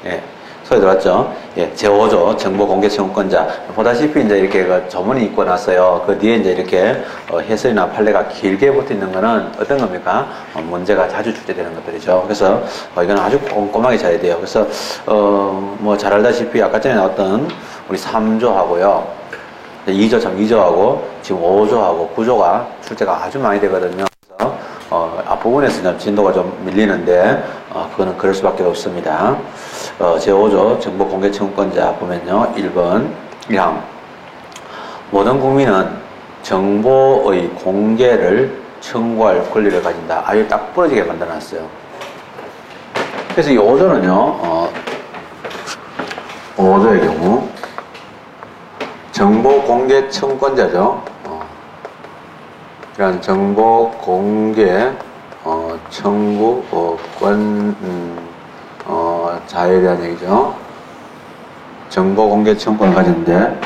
예. 소리 들었죠? 예, 제5조 정보공개청구권자. 보다시피 이제 이렇게 그 조문이 있고 나서요. 그 뒤에 이제 이렇게 해설이나 판례가 길게 붙어 있는 거는 어떤 겁니까? 문제가 자주 출제되는 것들이죠. 그래서 이건 아주 꼼꼼하게 잘해야 돼요. 그래서 뭐 잘 알다시피 아까 전에 나왔던 우리 3조하고요. 2조 참 2조하고 지금 5조하고 9조가 출제가 아주 많이 되거든요. 그래서 앞부분에서 진도가 좀 밀리는데 그거는 그럴 수밖에 없습니다. 제5조 정보공개청구권자 보면요. 1번 1항 모든 국민은 정보의 공개를 청구할 권리를 가진다. 아예 딱 부러지게 만들어놨어요. 그래서 이 5조는요. 5조의 경우 정보공개청구권자죠. 이런 정보공개 청구권 자에 대한 얘기죠. 정보공개 청구권을 가지는데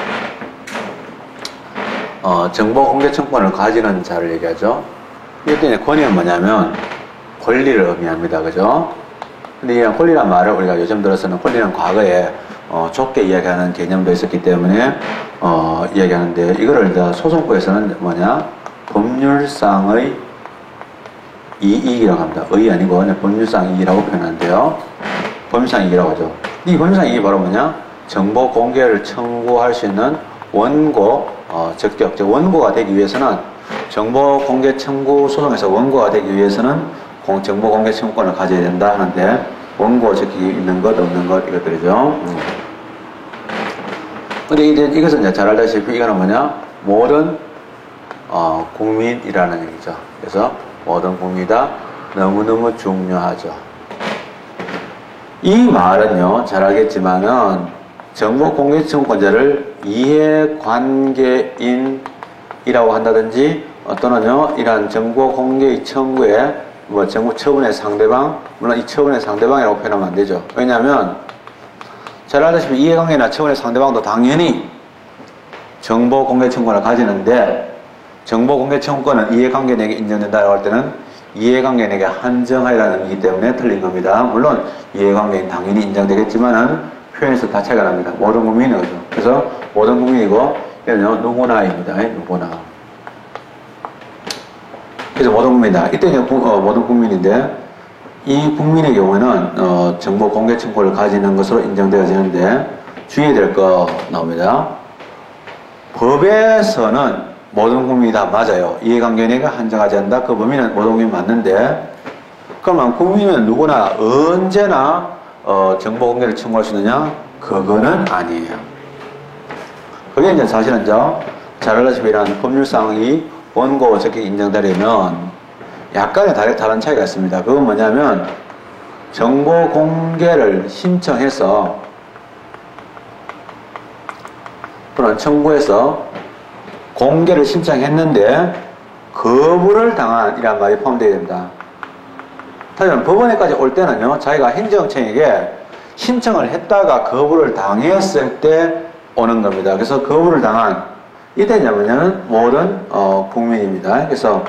정보공개 청구권을 가지는 자를 얘기하죠. 이때 권위는 뭐냐면 권리를 의미합니다. 그죠? 근데 이 권리란 말을 우리가 요즘 들어서는 권리는 과거에 좁게 이야기하는 개념도 있었기 때문에 이야기하는데 이거를 이제 소송법에서는 뭐냐? 법률상의 이익이라고 합니다. 의 아니고 법률상 이익이라고 표현하는데요. 법률상 이익이라고 하죠. 이 법률상 이익이 바로 뭐냐? 정보 공개를 청구할 수 있는 원고, 적격, 즉 원고가 되기 위해서는 정보 공개 청구 소송에서 원고가 되기 위해서는 정보 공개 청구권을 가져야 된다 하는데 원고 적격이 있는 것, 없는 것 이것들이죠. 근데 이것은 이제 잘 알다시피 이거는 뭐냐? 모든 국민이라는 얘기죠. 그래서 모든 국민이다. 너무너무 중요하죠. 이 말은요, 잘 알겠지만은, 정보공개청구권자를 이해관계인이라고 한다든지, 또는요, 이러한 정보공개의 청구에, 정부 처분의 상대방, 물론 이 처분의 상대방이라고 표현하면 안 되죠. 왜냐하면, 잘 알다시피 이해관계나 처분의 상대방도 당연히 정보공개청구권을 가지는데, 정보공개청구권은 이해관계인에게 인정된다고 할 때는 이해관계인에게 한정하라는 의미이기 때문에 틀린 겁니다. 물론 이해관계인 당연히 인정되겠지만은 표현에서 다 차이가 납니다. 모든 국민이죠. 그래서 모든 국민이고 이거는 누구나입니다. 누구나. 그래서 모든 국민이다. 이때는 모든 국민인데 이 국민의 경우에는 정보공개청구를 가지는 것으로 인정되어지는데 주의해야 될 거 나옵니다. 법에서는 모든 국민이 다 맞아요. 이해관계인에게 한정하지 않는다. 그 범위는 모든 국민이 맞는데 그러면 국민은 누구나 언제나 정보 공개를 청구할 수 있느냐? 그거는 아니에요. 그게 이제 사실은 잘 알다시피 이런 법률상이 원고 적격이 인정되려면 약간의 다른 차이가 있습니다. 그건 뭐냐면 정보 공개를 신청해서 또는 청구해서 공개를 신청했는데 거부를 당한 이란 말이 포함되어야 됩니다. 하지만 법원에까지 올 때는요, 자기가 행정청에게 신청을 했다가 거부를 당했을 때 오는 겁니다. 그래서 거부를 당한 이때는 뭐냐면 모든 국민입니다. 그래서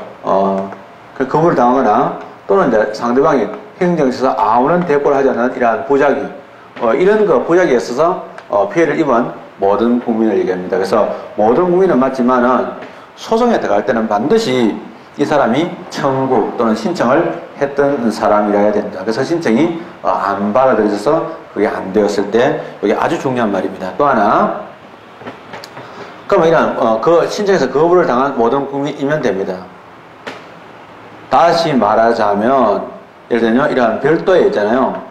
그 거부를 당하거나 또는 이제 상대방이 행정에서 아무런 대꾸를 하지 않는 이러한 부작위 이런 그 부작위에 있어서 피해를 입은 모든 국민을 얘기합니다. 그래서 모든 국민은 맞지만은 소송에 들어갈 때는 반드시 이 사람이 청구 또는 신청을 했던 사람이라야 됩니다. 그래서 신청이 안 받아들여져서 그게 안 되었을 때 이게 아주 중요한 말입니다. 또 하나 그러면 이런 그 신청에서 거부를 당한 모든 국민이면 됩니다. 다시 말하자면 예를 들면 이러한 별도에 있잖아요.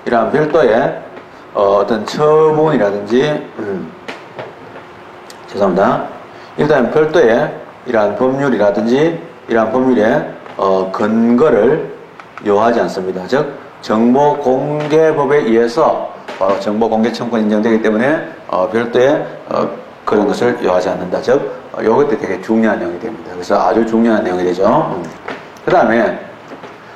이러한 별도에 어떤 처분이라든지 죄송합니다. 일단 별도의 이러한 법률이라든지 이러한 법률의 근거를 요하지 않습니다. 즉 정보공개법에 의해서 정보공개청구권 인정되기 때문에 별도의 그런 것을 요하지 않는다. 즉 이것도 되게 중요한 내용이 됩니다. 그래서 아주 중요한 내용이 되죠. 그 다음에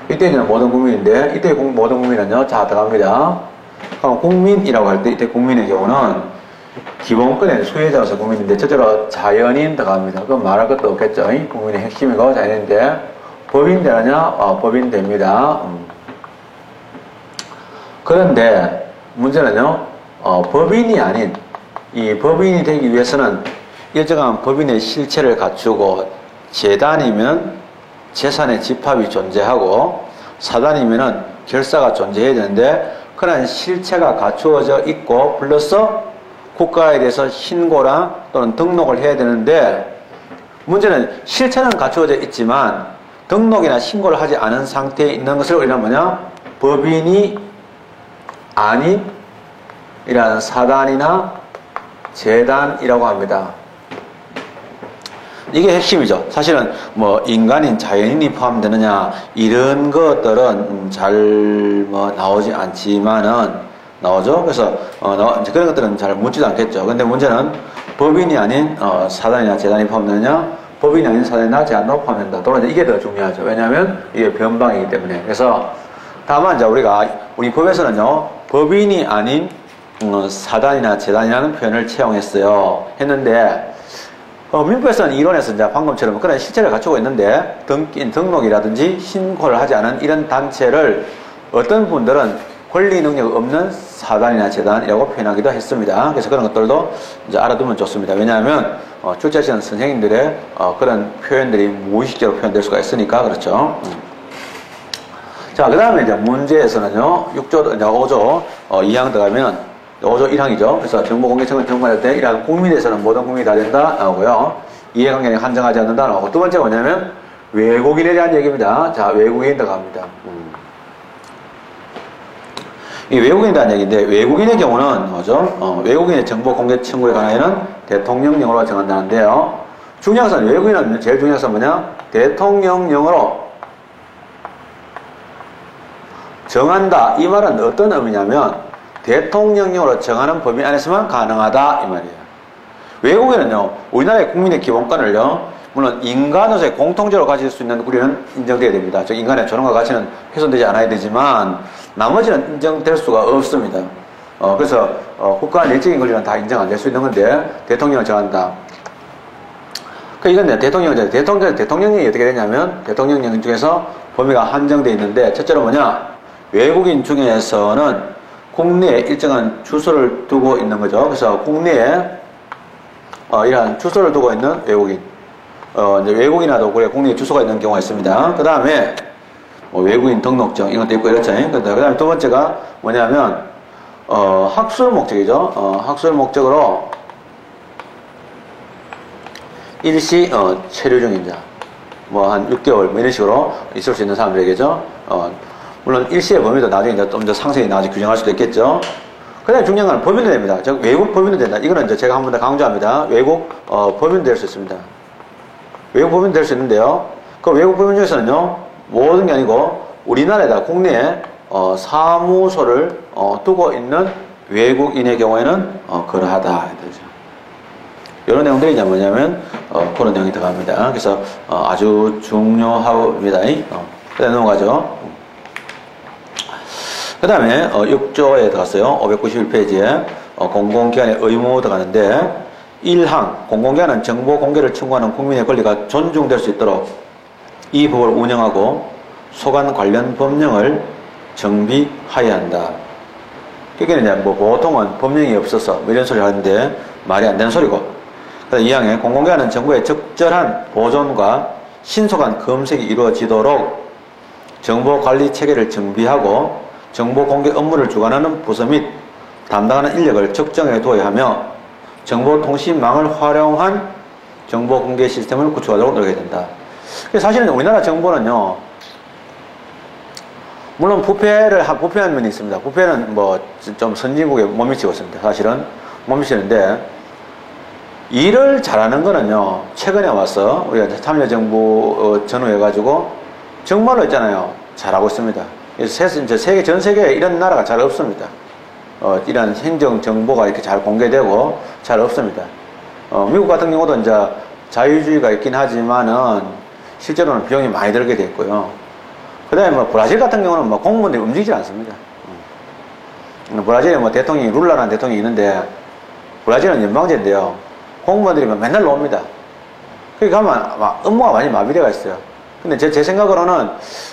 이때는 모든 국민인데 이때 모든 국민은요. 자 들어갑니다. 그럼 국민이라고 할 때 이때 국민의 경우는 기본권의 수혜자로서 국민인데 첫째로 자연인 들어갑니다. 그건 말할 것도 없겠죠. 국민의 핵심이고 자연인데 법인 되느냐? 법인 됩니다. 그런데 문제는요, 법인이 아닌, 이 법인이 되기 위해서는 일정한 법인의 실체를 갖추고, 재단이면 재산의 집합이 존재하고, 사단이면은 결사가 존재해야 되는데, 그런 실체가 갖추어져 있고, 플러스 국가에 대해서 신고나 또는 등록을 해야 되는데, 문제는 실체는 갖추어져 있지만, 등록이나 신고를 하지 않은 상태에 있는 것을 우리는 뭐냐? 법인이 아닌 이런 사단이나 재단이라고 합니다. 이게 핵심이죠. 사실은 뭐 인간인 자연인이 포함되느냐 이런 것들은 잘 뭐 나오지 않지만은 나오죠. 그래서 그런 것들은 잘 묻지도 않겠죠. 근데 문제는 법인이 아닌 사단이나 재단이 포함되느냐, 법인이 아닌 사단이나 재단도 포함된다. 또는 이게 더 중요하죠. 왜냐하면 이게 변방이기 때문에. 그래서 다만 이제 우리 법에서는요, 법인이 아닌 사단이나 재단이라는 표현을 했는데, 민법에서는 이론에서 이제 방금처럼 그런 실체를 갖추고 있는데, 등록이라든지 신고를 하지 않은 이런 단체를 어떤 분들은 권리 능력 없는 사단이나 재단이라고 표현하기도 했습니다. 그래서 그런 것들도 이제 알아두면 좋습니다. 왜냐하면, 출제하시는 선생님들의 그런 표현들이 무의식적으로 표현될 수가 있으니까, 그렇죠. 자, 그 다음에 이제 문제에서는요, 6조, 이제 5조, 2항 들어가면, 5조 1항이죠. 그래서 정보공개청을 정관할 때, 이러한 국민에서는 모든 국민이 다 된다, 나오고요. 이해관계는 한정하지 않는다, 나오고. 두 번째가 뭐냐면, 외국인에 대한 얘기입니다. 자, 외국인 들어갑니다. 이 외국인에 대한 얘기인데, 외국인의 경우는, 뭐죠? 외국인의 정보공개 청구에 관하여는 대통령령으로 정한다는데요. 중요한 것은, 외국인은 제일 중요한 것은 뭐냐? 대통령령으로 정한다. 이 말은 어떤 의미냐면 대통령령으로 정하는 법인 안에서만 가능하다 이 말이에요. 외국에는요, 우리나라의 국민의 기본권을요, 물론 인간으로서의 공통적으로 가질 수 있는 우리는 인정돼야 됩니다. 즉 인간의 존엄과 가치는 훼손되지 않아야 되지만 나머지는 인정될 수가 없습니다. 그래서 국가 내적인 권리는 다 인정 안 될 수 있는 건데 대통령을 정한다. 이건 대통령령이 어떻게 되냐면 대통령령 중에서 범위가 한정되어 있는데 첫째로 뭐냐? 외국인 중에서는 국내에 일정한 주소를 두고 있는 거죠. 그래서 국내에 이러한 주소를 두고 있는 외국인, 이제 외국인하도 그래 국내에 주소가 있는 경우가 있습니다. 그 다음에 외국인 등록증 이런 것도 있고 이렇죠. 그 다음에 두 번째가 뭐냐면 학술 목적이죠. 학술 목적으로 일시 체류 중인자, 뭐 한 6개월 뭐 이런 식으로 있을 수 있는 사람들에게죠. 물론 일시의 범위도 나중에 이제 좀 더 상세히 나중에 규정할 수도 있겠죠. 그 다음에 중요한 건 법인도 됩니다. 즉, 외국 법인도 된다. 이거는 이제 제가 한 번 더 강조합니다. 외국, 법인도 될 수 있습니다. 외국 법인도 될 수 있는데요. 그 외국 법인 중에서는요, 모든 게 아니고, 우리나라에다 국내에, 사무소를, 두고 있는 외국인의 경우에는, 그러하다. 이런 내용들이 이제 뭐냐면, 그런 내용이 들어갑니다. 그래서, 아주 중요합니다. 그 다음에 넘어가죠. 그 다음에 6조에 들어갔어요. 591페이지에 공공기관의 의무 들어가는데 1항 공공기관은 정보 공개를 청구하는 국민의 권리가 존중될 수 있도록 이 법을 운영하고 소관 관련 법령을 정비하여야 한다. 그게 이제 뭐 보통은 법령이 없어서 뭐 이런 소리를 하는데 말이 안 되는 소리고. 그래서 2항에 공공기관은 정보의 적절한 보존과 신속한 검색이 이루어지도록 정보 관리 체계를 정비하고 정보 공개 업무를 주관하는 부서 및 담당하는 인력을 적정해 두어야 하며 정보통신망을 활용한 정보 공개 시스템을 구축하도록 노력해야 된다. 사실은 우리나라 정보는요, 물론 부패한 면이 있습니다. 부패는 뭐 좀 선진국에 못 미치고 있습니다. 사실은 못 미치는데 일을 잘하는 거는요, 최근에 와서 우리가 참여정부 전후해가지고 정말로 있잖아요, 잘하고 있습니다. 전 세계에 이런 나라가 잘 없습니다. 이런 행정 정보가 이렇게 잘 공개되고 잘 없습니다. 미국 같은 경우도 이제 자유주의가 있긴 하지만은 실제로는 비용이 많이 들게 돼 있고요. 그 다음에 뭐 브라질 같은 경우는 뭐 공무원들이 움직이지 않습니다. 브라질에 뭐 대통령이 룰라라는 대통령이 있는데 브라질은 연방제인데요. 공무원들이 맨날 옵니다. 거기 가면 막 업무가 많이 마비되어 있어요. 근데 제 생각으로는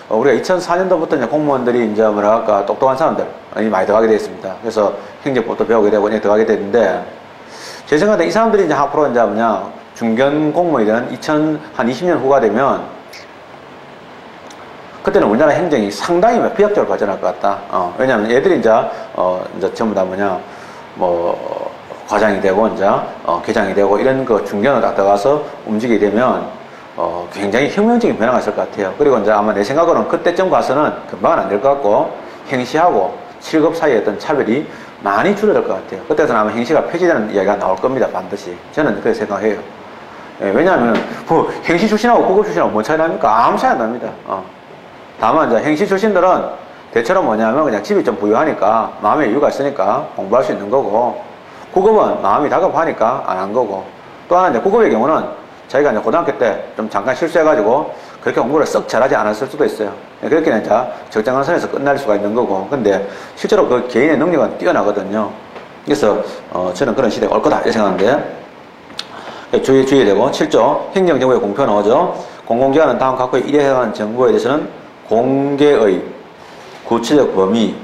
우리가 2004년도부터 이제 공무원들이 이제 뭐랄까 똑똑한 사람들이 많이 들어가게 되어 있습니다. 그래서 행정법도 배우게 되고 이렇게 들어가게 되는데 제 생각에 이 사람들이 이제 앞으로 이제 뭐냐 중견 공무원이든 한 20년 후가 되면 그때는 우리나라 행정이 상당히 비약적으로 발전할 것 같다. 왜냐하면 애들이 이제 전부 다 뭐냐 뭐 과장이 되고 이제 계장이 되고 이런 그 중견으로 딱 들어가서 움직이게 되면 굉장히 혁명적인 변화가 있을 것 같아요. 그리고 이제 아마 내 생각으로는 그때쯤 가서는 금방은 안 될 것 같고 행시하고 7급 사이의 어떤 차별이 많이 줄어들 것 같아요. 그때서는 아마 행시가 폐지되는 이야기가 나올 겁니다. 반드시. 저는 그렇게 생각해요. 예, 왜냐하면 뭐 행시 출신하고 9급 출신하고 뭐 차이 납니까? 아무 차이 안 납니다. 다만 이제 행시 출신들은 대체로 뭐냐면 그냥 집이 좀 부유하니까 마음의 여유가 있으니까 공부할 수 있는 거고 9급은 마음이 다급하니까 안 한 거고 또 하나 이제 9급의 경우는 자기가 이제 고등학교 때 좀 잠깐 실수해가지고 그렇게 공부를 썩 잘하지 않았을 수도 있어요. 그렇게 이제 적정한 선에서 끝날 수가 있는 거고 근데 실제로 그 개인의 능력은 뛰어나거든요. 그래서 저는 그런 시대가 올 거다 이렇게 생각하는데 주의해야 되고 7조 행정정보의 공표 나오죠. 공공기관은 다음 각호의 일에 해당하는 정보에 대해서는 공개의 구체적 범위,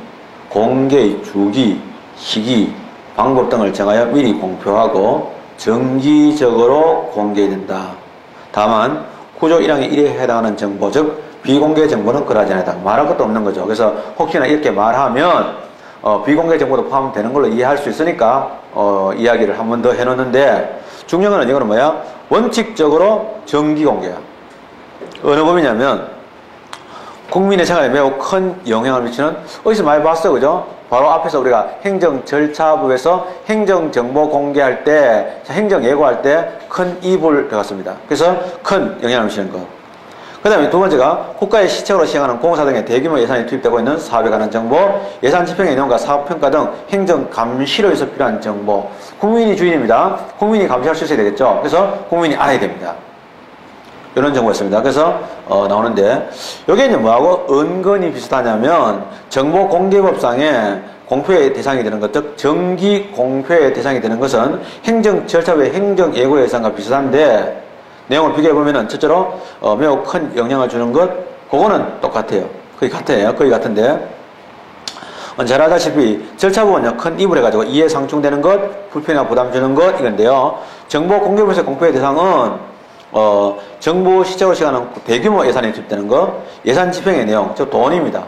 공개의 주기, 시기, 방법 등을 정하여 미리 공표하고 정기적으로 공개된다. 다만 구조 1항의 1에 해당하는 정보, 즉 비공개 정보는 그러하지 않다. 말할 것도 없는 거죠. 그래서 혹시나 이렇게 말하면 비공개 정보도 포함되는 걸로 이해할 수 있으니까 이야기를 한 번 더 해놓는데 중요한 건 이거는 뭐야? 원칙적으로 정기 공개야. 어느 법이냐면 국민의 생활에 매우 큰 영향을 미치는 어디서 많이 봤어, 그죠? 바로 앞에서 우리가 행정절차부에서 행정정보 공개할 때, 행정예고할 때 큰 이익을 들어갔습니다. 그래서 큰 영향을 미치는 것. 그 다음에 두 번째가 국가의 시책으로 시행하는 공사 등의 대규모 예산이 투입되고 있는 사업에 관한 정보, 예산 집행의 내용과 사업평가 등 행정 감시를 위해서 필요한 정보. 국민이 주인입니다. 국민이 감시할 수 있어야 되겠죠. 그래서 국민이 알아야 됩니다. 이런 정보였습니다. 그래서 나오는데 여기 이제 뭐하고 은근히 비슷하냐면 정보공개법상에 공표의 대상이 되는 것, 즉 정기 공표의 대상이 되는 것은 행정 절차의 행정 예고 예산과 비슷한데 내용을 비교해보면은 첫째로 매우 큰 영향을 주는 것, 그거는 똑같아요. 거의 같아요. 거의 같은데 잘 알다시피 절차 부분은 큰 이입을 해가지고 이해 상충되는 것, 불편이나 부담 주는 것 이건데요. 정보공개법에서 공표의 대상은 정부 시책으로 시행하는 대규모 예산이 투입되는 것, 예산 집행의 내용, 즉 돈입니다.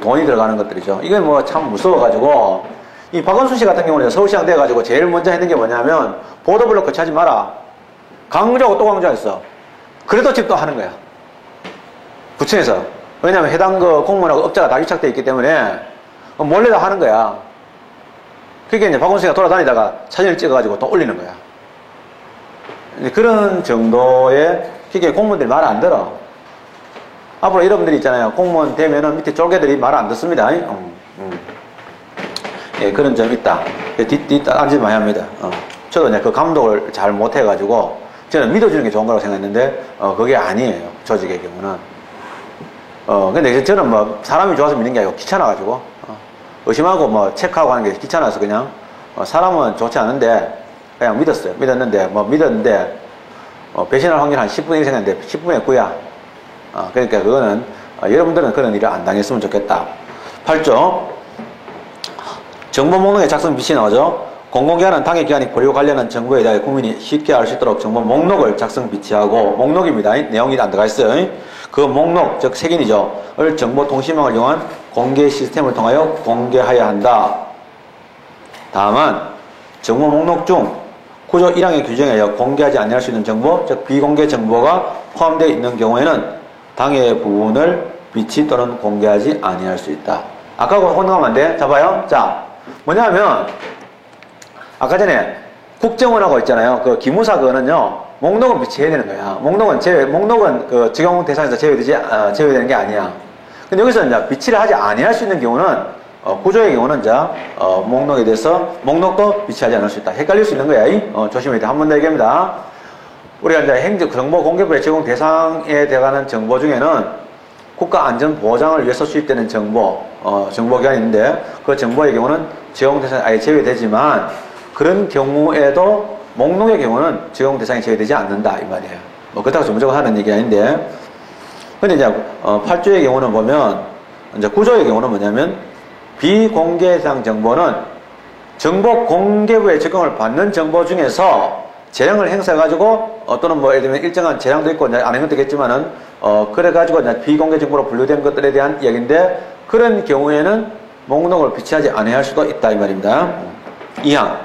돈이 들어가는 것들이죠. 이건 뭐 참 무서워가지고 이 박원순 씨 같은 경우는 서울시장 돼가지고 제일 먼저 했는 게 뭐냐면 보도블록 거치하지 마라. 강조하고 또 강조했어. 그래도 지금 또 하는 거야. 구청에서. 왜냐면 해당 그 공무원하고 업자가 다 유착되어 있기 때문에 몰래 다 하는 거야. 그게 이제 박원순 씨가 돌아다니다가 사진을 찍어가지고 또 올리는 거야. 그런 정도의 그게 공무원들이 말 안 들어. 앞으로 여러분들이 있잖아요. 공무원 되면은 밑에 쫄개들이 말 안 듣습니다. 예, 그런 점이 있다. 뒷단지 많이 합니다. 저도 이제 그 감독을 잘 못해가지고 저는 믿어주는 게 좋은 거라고 생각했는데 그게 아니에요. 조직의 경우는. 근데 저는 뭐 사람이 좋아서 믿는 게 아니고 귀찮아가지고 의심하고 뭐 체크하고 하는 게 귀찮아서 그냥 사람은 좋지 않은데 그냥 믿었어요. 믿었는데 배신할 확률 한 10분의 1 생겼는데 10분의 9야. 그러니까 그거는 여러분들은 그런 일을 안 당했으면 좋겠다. 8조 정보 목록의 작성 비치 나오죠. 공공기관은 당의 기관이 보류 관련한 정보에 대해 국민이 쉽게 알 수 있도록 정보 목록을 작성 비치하고 목록입니다. 내용이 안 들어가 있어요. 그 목록, 즉 색인이죠.을 정보통신망을 이용한 공개 시스템을 통하여 공개하여야 한다. 다만 정보 목록 중 구조 1항의 규정에 의해 공개하지 아니할 수 있는 정보, 즉 비공개 정보가 포함되어 있는 경우에는 당의 부분을 비치 또는 공개하지 아니할 수 있다. 아까하고 혼동하면 안 돼. 잡아요. 자, 뭐냐면 아까 전에 국정원하고 있잖아요. 그 기무사 그거는요. 목록은 비치해야 되는 거야. 목록은 그 적용 대상에서 제외되는 게 아니야. 근데 여기서 이제 비치를 하지 아니할 수 있는 경우는 구조의 경우는 이제 목록에 대해서 목록도 비치하지 않을 수 있다. 헷갈릴 수 있는 거야. 조심해야 돼. 한 번 더 얘기합니다. 우리가 이제 정보공개법에 제공 대상에 들어가는 정보 중에는 국가 안전 보장을 위해서 수집되는 정보기관이 있는데 그 정보의 경우는 제공 대상에 아예 제외되지만 그런 경우에도 목록의 경우는 제공 대상에 제외되지 않는다 이 말이에요. 뭐 그렇다고 무조건 하는 얘기 아닌데 근데 이제 8조의 경우는 보면 이제 9조의 경우는 뭐냐면 비공개 대상 정보는 정보 공개부의 적용을 받는 정보 중에서 재량을 행사해가지고 또는 뭐 예를 들면 일정한 재량도 있고 이제 안 한 것도 있겠지만은 그래가지고 이제 비공개 정보로 분류된 것들에 대한 이야기인데 그런 경우에는 목록을 비치하지 않아야 할 수도 있다 이 말입니다. 2항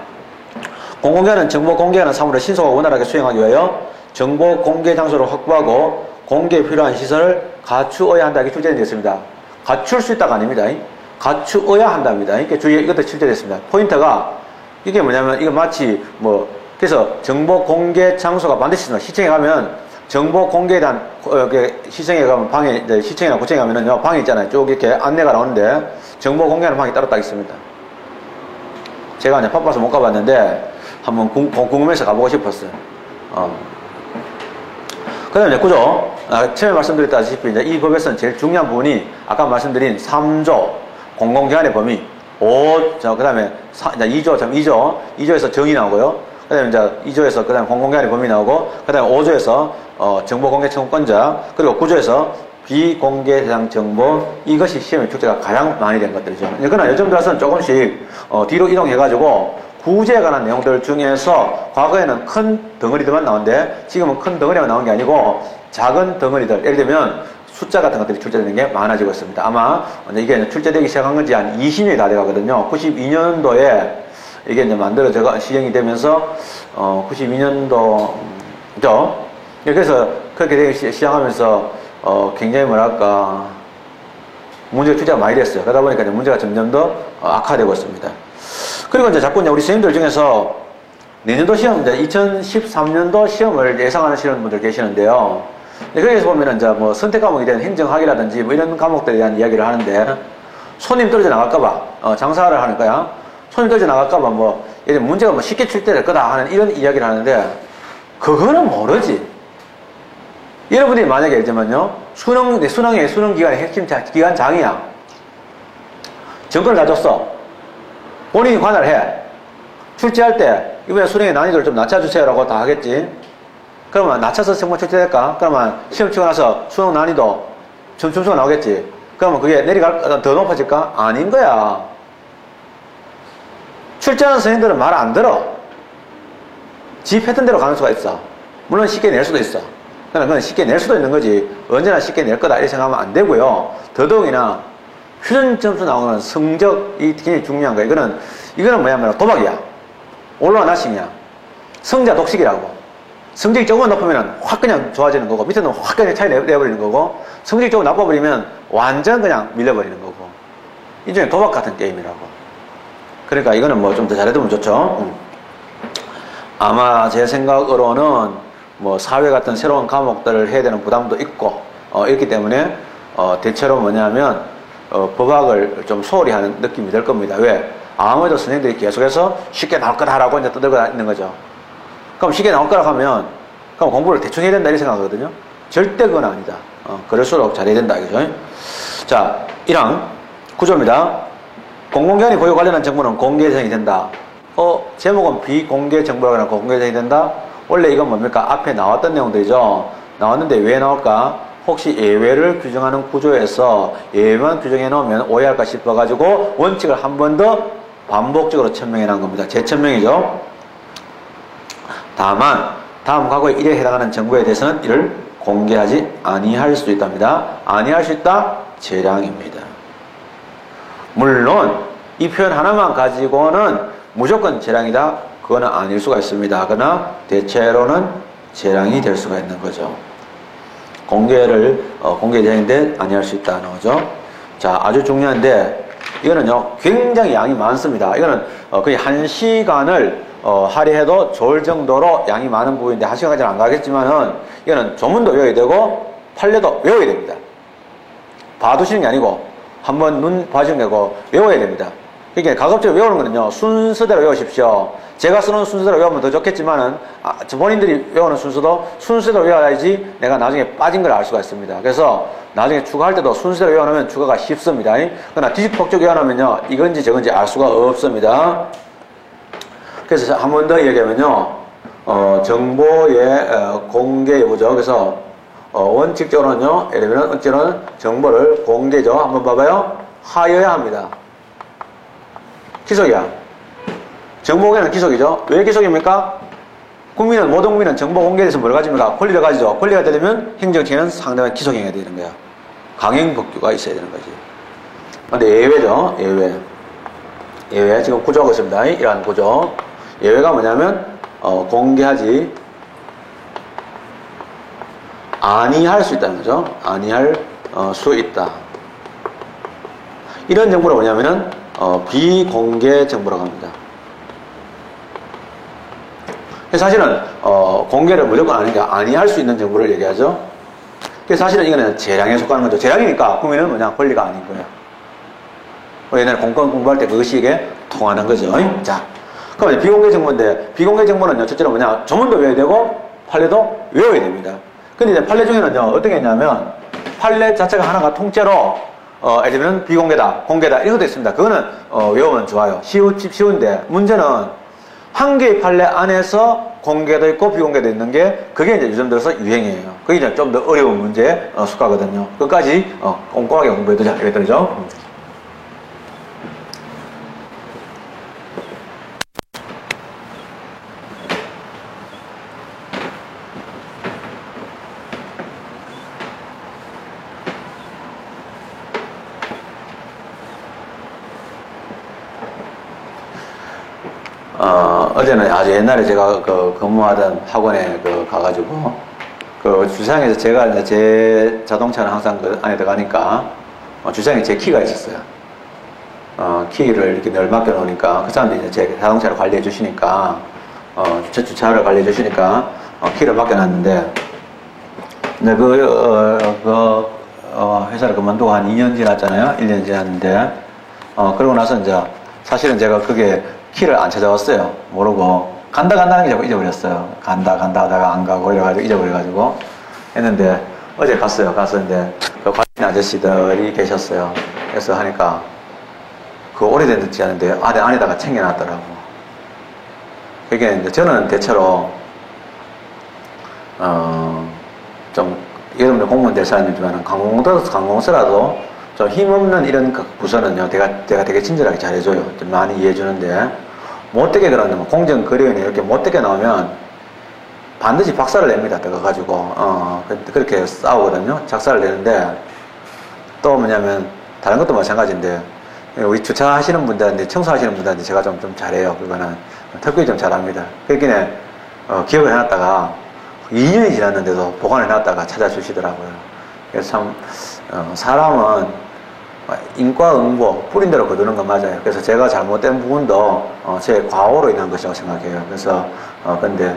공공기관은 정보 공개하는 사무를 신속하고 원활하게 수행하기 위하여 정보 공개 장소를 확보하고 공개에 필요한 시설을 갖추어야 한다. 이게 출제되어 있습니다. 갖출 수 있다가 아닙니다. 갖추어야 한답니다. 이렇게 주의 이것도 출제됐습니다. 포인트가 이게 뭐냐면 이거 마치 뭐 그래서 정보 공개 장소가 반드시 있습니다. 시청에 가면 정보 공개에 대한 시청에 가면 방에 시청이나 구청에 가면은요 방이 있잖아요. 쭉 이렇게 안내가 나오는데 정보 공개하는 방이 따로 딱 있습니다. 제가 이제 바빠서 못 가봤는데 한번 궁금해서 가보고 싶었어요. 그 다음에 이제 구조. 처음에 말씀드렸다시피 이제 이 법에서는 제일 중요한 부분이 아까 말씀드린 3조, 공공기관의 범위, 5, 그 다음에 2조에서 정의 나오고요. 그 다음에 이제 2조에서 그 다음에 공공기관의 범위 나오고, 그 다음에 5조에서 정보공개 청구권자, 그리고 9조에서 비공개 대상 정보, 이것이 시험에 출제가 가장 많이 된 것들이죠. 그러나 요즘 들어서는 조금씩 뒤로 이동해가지고 구제에 관한 내용들 중에서 과거에는 큰 덩어리들만 나오는데 지금은 큰 덩어리만 나온 게 아니고 작은 덩어리들, 예를 들면 숫자 같은 것들이 출제되는 게 많아지고 있습니다. 아마 이게 출제되기 시작한 건지 한 20년이 다 돼가거든요. 92년도에 이게 이제 만들어져 시행이 되면서 92년도죠. 그래서 그렇게 되기 시작하면서 굉장히 뭐랄까 문제가 출제가 많이 됐어요. 그러다 보니까 이제 문제가 점점 더 악화되고 있습니다. 그리고 이제 자꾸 이제 우리 선생님들 중에서 내년도 시험, 이제 2013년도 시험을 예상하시는 분들 계시는데요. 거기에서 보면은 이제 뭐 선택 과목이 된 행정학이라든지 뭐 이런 과목들에 대한 이야기를 하는데 손님 떨어져 나갈까봐, 장사를 하는 거야. 손님 떨어져 나갈까봐 뭐, 예를 들면 문제가 뭐 쉽게 출제될 거다 하는 이런 이야기를 하는데 그거는 모르지. 여러분들이 만약에 예를 들면요. 수능의 수능 기간의 핵심 기간장이야. 정권을 다 줬어. 본인이 관할을 해. 출제할 때 이번에 수능의 난이도를 좀 낮춰주세요라고 다 하겠지. 그러면 낮춰서 정말 출제될까? 그러면 시험 치고 나서 수능 난이도 점수가 나오겠지. 그러면 그게 더 높아질까? 아닌 거야. 출제하는 선생님들은 말 안 들어. 지 패턴대로 가는 수가 있어. 물론 쉽게 낼 수도 있어. 그건 쉽게 낼 수도 있는 거지. 언제나 쉽게 낼 거다 이렇게 생각하면 안 되고요. 더더욱이나 표준 점수 나오는 성적이 굉장히 중요한 거야. 이거는 뭐냐면 도박이야. 올라와 나싱이야. 성자 독식이라고. 성적이 조금 높으면 확 그냥 좋아지는 거고, 밑에는 확 그냥 차이 내버리는 거고, 성적이 조금 나빠버리면 완전 그냥 밀려버리는 거고. 일종의 도박 같은 게임이라고. 그러니까 이거는 뭐 좀 더 잘해두면 좋죠. 아마 제 생각으로는 뭐 사회 같은 새로운 과목들을 해야 되는 부담도 있고, 있기 때문에, 대체로 뭐냐면, 법학을 좀 소홀히 하는 느낌이 들 겁니다. 왜? 아무래도 선생님들이 계속해서 쉽게 나올 거다라고 이제 떠들고 있는 거죠. 그럼 쉽게 나올 거라고 하면, 그럼 공부를 대충 해야 된다, 이렇게 생각하거든요. 절대 그건 아니다. 그럴수록 잘해야 된다, 이거죠. 자, 1항, 구조입니다. 공공기관이 보유 관련한 정보는 공개 대상이 된다. 제목은 비공개 정보라고 공개 대상이 된다? 원래 이건 뭡니까? 앞에 나왔던 내용들이죠. 나왔는데 왜 나올까? 혹시 예외를 규정하는 구조에서 예외만 규정해 놓으면 오해할까 싶어가지고 원칙을 한 번 더 반복적으로 천명해 놓은 겁니다. 재천명이죠. 다만 다음 과거의 일에 해당하는 정보에 대해서는 이를 공개하지 아니할 수도 있답니다. 아니할 수 있다? 재량입니다. 물론 이 표현 하나만 가지고는 무조건 재량이다? 그거는 아닐 수가 있습니다. 그러나 대체로는 재량이 될 수가 있는 거죠. 공개 대상인데 아니할 수 있다는 거죠. 자, 아주 중요한데 이거는요 굉장히 양이 많습니다. 이거는 거의 1시간을 할애해도 좋을 정도로 양이 많은 부분인데 1시간까지는 안 가겠지만은 이거는 조문도 외워야 되고 판례도 외워야 됩니다. 봐두시는 게 아니고 한번 눈 봐주는 게 아니고 외워야 됩니다. 그러니까 가급적으로 외우는 거는요 순서대로 외우십시오. 제가 쓰는 순서대로 외우면 더 좋겠지만은 본인들이 외우는 순서대로 외워야지 내가 나중에 빠진 걸 알 수가 있습니다. 그래서 나중에 추가할 때도 순서대로 외워놓으면 추가가 쉽습니다. 그러나 뒤집복적 외워놓으면요 이건지 저건지 알 수가 없습니다. 그래서 한 번 더 얘기하면요 정보의 공개 여부죠. 그래서 원칙적으로는요, 예를 들면 어찌는 정보를 공개죠. 한번 봐봐요. 하여야 합니다. 기속이야. 정보 공개는 기속이죠. 왜 기속입니까? 모든 국민은 정보 공개에 대해서 뭘 가집니까? 권리를 가지죠. 권리가 되려면 행정체는 상당한 기속행위가 되는 거야. 강행법규가 있어야 되는 거지. 근데 예외죠. 예외. 지금 구조하고 있습니다. 이러한 구조. 예외가 뭐냐면, 공개하지 아니할 수 있다는 거죠. 아니할 수 있다. 이런 정보를 뭐냐면은, 비공개 정보라고 합니다. 사실은, 공개를 무조건 아니할 수 있는 정보를 얘기하죠. 그래서 사실은 이거는 재량에 속하는 거죠. 재량이니까 국민은 뭐냐, 권리가 아닌 거예요. 옛날에 공권 공부할 때 그것이 이게 통하는 거죠. 자, 그럼 이제 비공개 정보인데, 비공개 정보는요, 첫째로 뭐냐, 조문도 외워야 되고, 판례도 외워야 됩니다. 근데 이제 판례 중에는요, 어떻게 했냐면, 판례 자체가 하나가 통째로, 예를 들면 비공개다, 공개다, 이런 것도 있습니다. 그거는, 외우면 좋아요. 쉬운데, 문제는, 한 개의 판례 안에서 공개도 있고 비공개도 있는 게, 그게 이제 요즘 들어서 유행이에요. 그게 이제 좀 더 어려운 문제에 속하거든요. 끝까지, 꼼꼼하게 공부해두자. 이랬더니죠. 어제는 아주 옛날에 제가 근무하던 학원에 가가지고, 주차장에서 제가 이제 제 자동차는 항상 그 안에 들어가니까, 주차장에 제 키가 있었어요. 키를 이렇게 늘 맡겨놓으니까, 그 사람들이 이제 제 자동차를 관리해 주시니까, 주차를 관리해 주시니까, 키를 맡겨놨는데, 근데 회사를 그만두고 한 2년 지났잖아요. 1년 지났는데, 그러고 나서 이제, 사실은 제가 그게 키를 안 찾아왔어요. 모르고. 간다는 게 자꾸 잊어버렸어요. 간다 하다가 안 가고 이래가지고 잊어버려가지고 했는데, 어제 갔어요. 갔었는데, 그 관리인 아저씨들이 계셨어요. 그래서 하니까, 오래된 듯지 않은데, 안에다가 챙겨놨더라고. 그게 이제 저는 대체로, 좀, 여러분들 공무원 될 사람이지만, 관공서라도 좀 힘없는 이런 부서는요, 내가 되게 친절하게 잘해줘요. 좀 많이 이해해주는데, 못되게 그러면, 공정거래위원회 이렇게 못되게 나오면, 반드시 박살을 냅니다. 들어가가지고, 그렇게 싸우거든요. 작살을 내는데, 또 뭐냐면, 다른 것도 마찬가지인데, 우리 주차하시는 분들한테, 청소하시는 분들한테 제가 좀 잘해요. 그거는. 특별히 좀 잘합니다. 그렇게, 기억을 해놨다가, 2년이 지났는데도 보관해놨다가 찾아주시더라고요. 그래서 참, 사람은, 인과응보, 뿌린 대로 거두는 건 맞아요. 그래서 제가 잘못된 부분도, 제 과오로 인한 것이라고 생각해요. 그래서, 근데,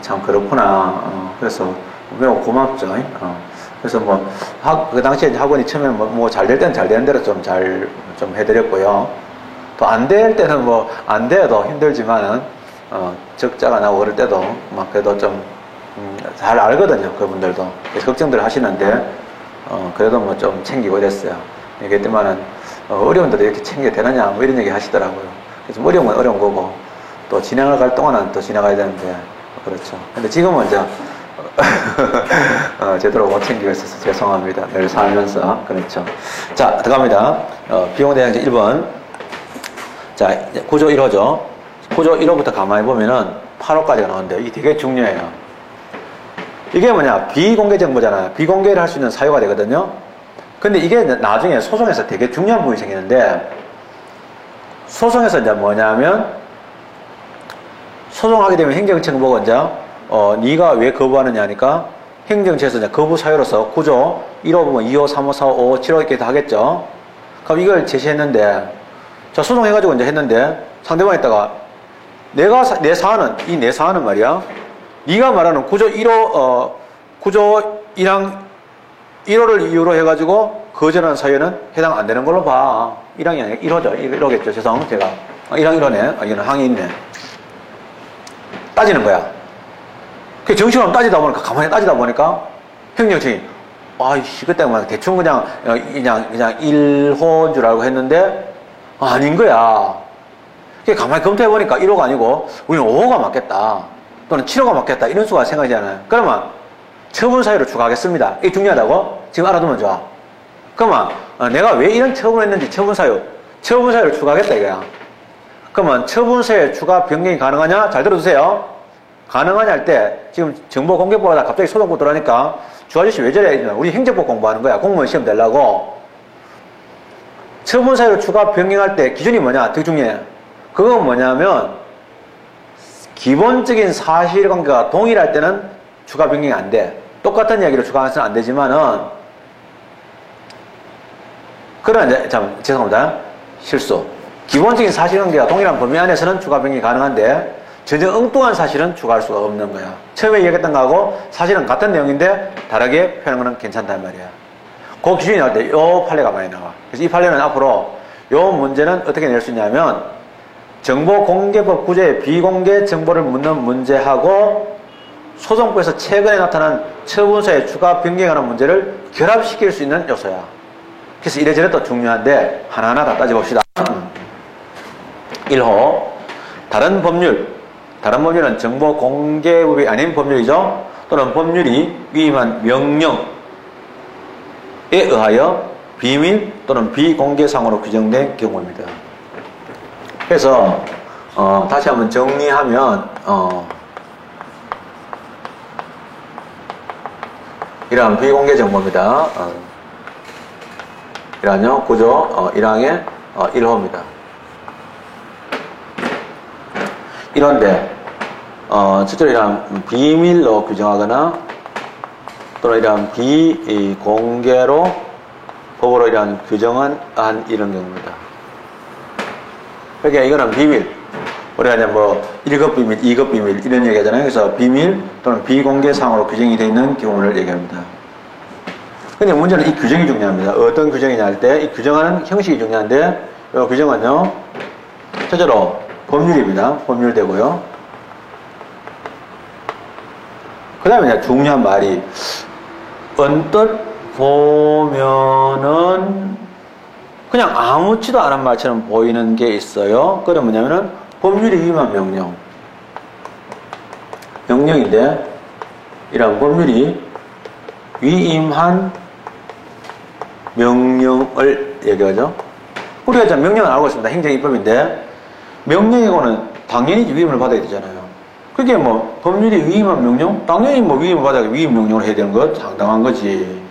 참 그렇구나. 그래서 매우 고맙죠. 그래서 그 당시에 학원이 처음에 잘 될 때는 잘 되는 대로 좀 해드렸고요. 또 안 될 때는 안 돼도 힘들지만은, 적자가 나고 그럴 때도, 그래도 잘 알거든요. 그분들도. 그래서 걱정들 하시는데, 그래도 좀 챙기고 이랬어요. 얘기했지만은, 어려운 데도 이렇게 챙겨야 되느냐, 이런 얘기 하시더라고요. 그래서 어려운 건 어려운 거고, 또 진행을 갈 동안은 또 지나가야 되는데, 그렇죠. 근데 지금은 이제, 제대로 못 챙기고 있어서 죄송합니다. 늘 살면서. 그렇죠. 자, 들어갑니다. 비용대항제 1번. 자, 구조 1호죠. 구조 1호부터 가만히 보면은 8호까지가 나오는데, 이게 되게 중요해요. 이게 뭐냐, 비공개 정보잖아요. 비공개를 할 수 있는 사유가 되거든요. 근데 이게 나중에 소송에서 되게 중요한 부분이 생기는데, 소송에서 이제 뭐냐면, 소송하게 되면 행정처가 보고 이제, 네가 왜 거부하느냐 하니까, 행정처에서 이제 거부 사유로서 구조 1호 부분 2호, 3호, 4호, 5호, 7호 이렇게 다 하겠죠. 그럼 이걸 제시했는데, 자, 소송해가지고 이제 했는데, 상대방이 있다가, 내 사안은 말이야, 네가 말하는 구조 1호, 구조 1호를 이유로 해가지고 거절하는 사유는 해당 안 되는 걸로 봐. 1항이 아니라 1호죠. 1호겠죠. 죄송, 제가. 1항 1호네. 이거는 항이 있네. 따지는 거야. 그 정식으로 따지다 보니까, 가만히 따지다 보니까, 행정청이, 그때 대충 그냥 1호인 줄 알고 했는데, 아닌 거야. 가만히 검토해보니까 1호가 아니고, 우리는 5호가 맞겠다. 또는 7호가 맞겠다. 이런 수가 생각이잖아요. 그러면, 처분 사유를 추가하겠습니다. 이게 중요하다고? 지금 알아두면 좋아. 그러면 내가 왜 이런 처분을 했는지 처분 사유를 추가하겠다 이거야. 그러면 처분 사유에 추가 변경이 가능하냐? 잘 들어주세요. 가능하냐 할 때 지금 정보공개법에다 갑자기 소송법 들어가니까 주 아저씨 왜 저래? 우리 행정법 공부하는 거야. 공무원 시험 내려고. 처분 사유를 추가 변경할 때 기준이 뭐냐? 되게 중요해. 그건 뭐냐면 기본적인 사실관계가 동일할 때는 추가 변경이 안 돼. 똑같은 이야기를 추가해서는 안 되지만은 그러나 이제 죄송합니다. 실수. 기본적인 사실관계가 동일한 범위 안에서는 추가 변경이 가능한데 전혀 엉뚱한 사실은 추가할 수가 없는 거야. 처음에 얘기했던 거하고 사실은 같은 내용인데 다르게 표현한 거는 괜찮단 말이야. 그 기준이 나올 때 요 판례가 많이 나와. 그래서 이 판례는 앞으로 요 문제는 어떻게 낼 수 있냐면 정보공개법 구제에 비공개 정보를 묻는 문제하고 소송법에서 최근에 나타난 처분서에 추가 변경하는 문제를 결합시킬 수 있는 요소야. 그래서 이래저래 또 중요한데 하나하나 다 따져봅시다. 1호 다른 법률은 정보공개법이 아닌 법률이죠. 또는 법률이 위임한 명령에 의하여 비밀 또는 비공개상으로 규정된 경우입니다. 그래서 다시 한번 정리하면 이러한 비공개 정보입니다. 이러한요 구조 1항의 1호입니다. 이런데 첫째로 이러한 비밀로 규정하거나 또는 이러한 비공개로 법으로 이러한 규정한 이런 경우입니다. 그러니까 이거는 비밀. 우리가 이제 뭐 1급 비밀, 2급 비밀 이런 얘기 하잖아요. 그래서 비밀 또는 비공개상으로 규정이 되어 있는 경우를 얘기합니다. 근데 문제는 이 규정이 중요합니다. 어떤 규정이냐 할 때 이 규정하는 형식이 중요한데 이 규정은요. 첫째로 법률입니다. 법률되고요. 그 다음에 중요한 말이 언뜻 보면은 그냥 아무렇지도 않은 말처럼 보이는 게 있어요. 그건 뭐냐면은 법률이 위임한 명령인데 이런 법률이 위임한 명령을 얘기하죠. 우리가 이제 명령을 알고 있습니다. 행정입법인데 명령이고는 당연히 위임을 받아야 되잖아요. 그게 뭐 법률이 위임한 명령? 당연히 뭐 위임을 받아야 위임 명령을 해야 되는 것 상당한 거지.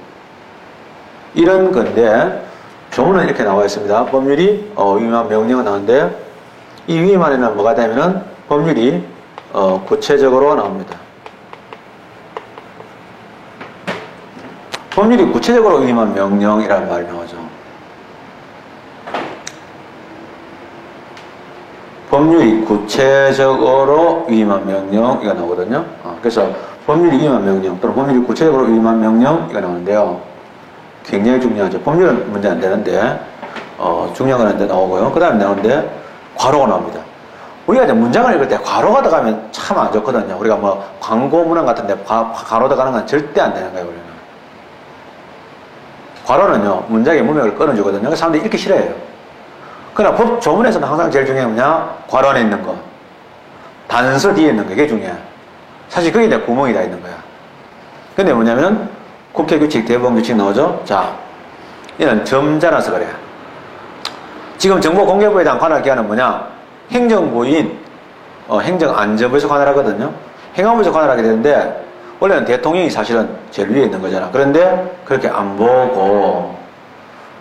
이런 건데 조문은 이렇게 나와 있습니다. 법률이 위임한 명령은 나오는데 이 위임 안에는 뭐가 되면은 법률이 구체적으로 나옵니다. 법률이 구체적으로 위임한 명령이라는 말이 나오죠. 법률이 구체적으로 위임한 명령 이가 나오거든요. 그래서 법률이 위임한 명령 또는 법률이 구체적으로 위임한 명령 이가 나오는데요. 굉장히 중요하죠. 법률은 문제 안 되는데 중요한 건 안 돼 나오고요. 그 다음에 나오는데 괄호가 나옵니다. 우리가 이제 문장을 읽을 때 괄호가 들어가면 참 안 좋거든요. 우리가 뭐 광고 문항 같은데 괄호 들어가는 건 절대 안 되는 거예요. 우리는 괄호는요 문장의 문맥을 끊어주거든요. 그래서 사람들이 읽기 싫어해요. 그러나 법 조문에서는 항상 제일 중요한 게 뭐냐? 괄호 안에 있는 거. 단서 뒤에 있는 거. 이게 중요해. 사실 그게 다 구멍이 다 있는 거야. 근데 뭐냐면 국회 규칙, 대법원 규칙 나오죠? 자, 이는 점잖아서 그래. 지금 정보공개법에 대한 관할 기관은 뭐냐? 행정부인, 행정안전부에서 관할하거든요. 행안부에서 관할하게 되는데 원래는 대통령이 사실은 제일 위에 있는 거잖아. 그런데 그렇게 안 보고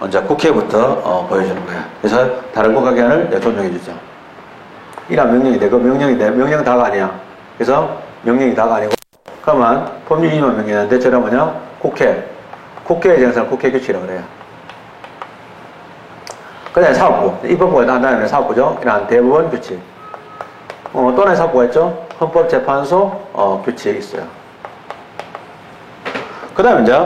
이제 국회부터 보여주는 거야. 그래서 다른 국가기관을 조정해 주죠. 이란 명령인데 그 명령 다가 아니야. 그래서 명령이 다가 아니고 그러면 법률 위임한 명령인데 저는 뭐냐? 국회의 정상 국회 규칙이라고 그래요. 그 다음에 사업부. 입법부가 난 다음에 사업부죠. 이런 대법원 규칙. 또 하나의 사업부가 있죠. 헌법재판소 규칙이 있어요. 그 다음에 이제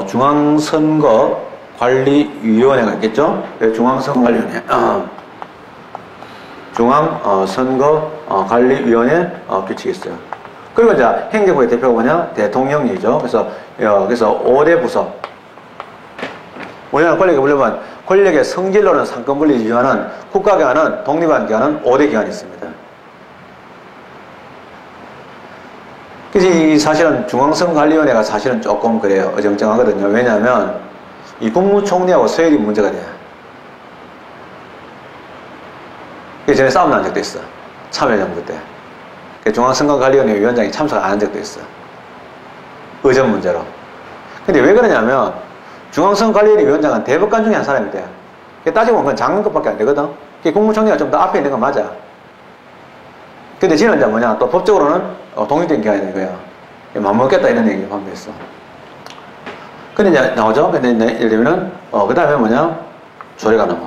중앙선거관리위원회가 있겠죠. 중앙선거관리위원회. 중앙선거관리위원회 규칙이 있어요. 그리고 이제 행정부의 대표가 뭐냐? 대통령이죠. 그래서 5대 부서. 우리나라 권력에 물려면 권력의 성질로는 상권분리 지정하는 국가기관은 독립한 기관은 5대 기관이 있습니다. 그래서 그래서 사실은 중앙선거관리위원회가 사실은 조금 그래요. 어정쩡하거든요. 왜냐하면 이 국무총리하고 서열이 문제가 돼요. 그래서 전에 싸움 난 적도 있어. 참여정부 때. 중앙선거관리위원회 위원장이 참석 안 한 적도 있어. 의전 문제로. 근데 왜 그러냐면 중앙선거관리위원회 위원장은 대법관 중에 한 사람이 돼요. 따지고 보면 그건 장관급밖에 안 되거든. 국무총리가 좀 더 앞에 있는 건 맞아. 근데 지는 이제 뭐냐, 또 법적으로는 독립된 기관이 되는 거야. 맞먹겠다 이런 얘기를 하면 됐어. 근데 이제 나오죠? 근데 이제 예를 들면은, 그 다음에 뭐냐? 조례가 나와.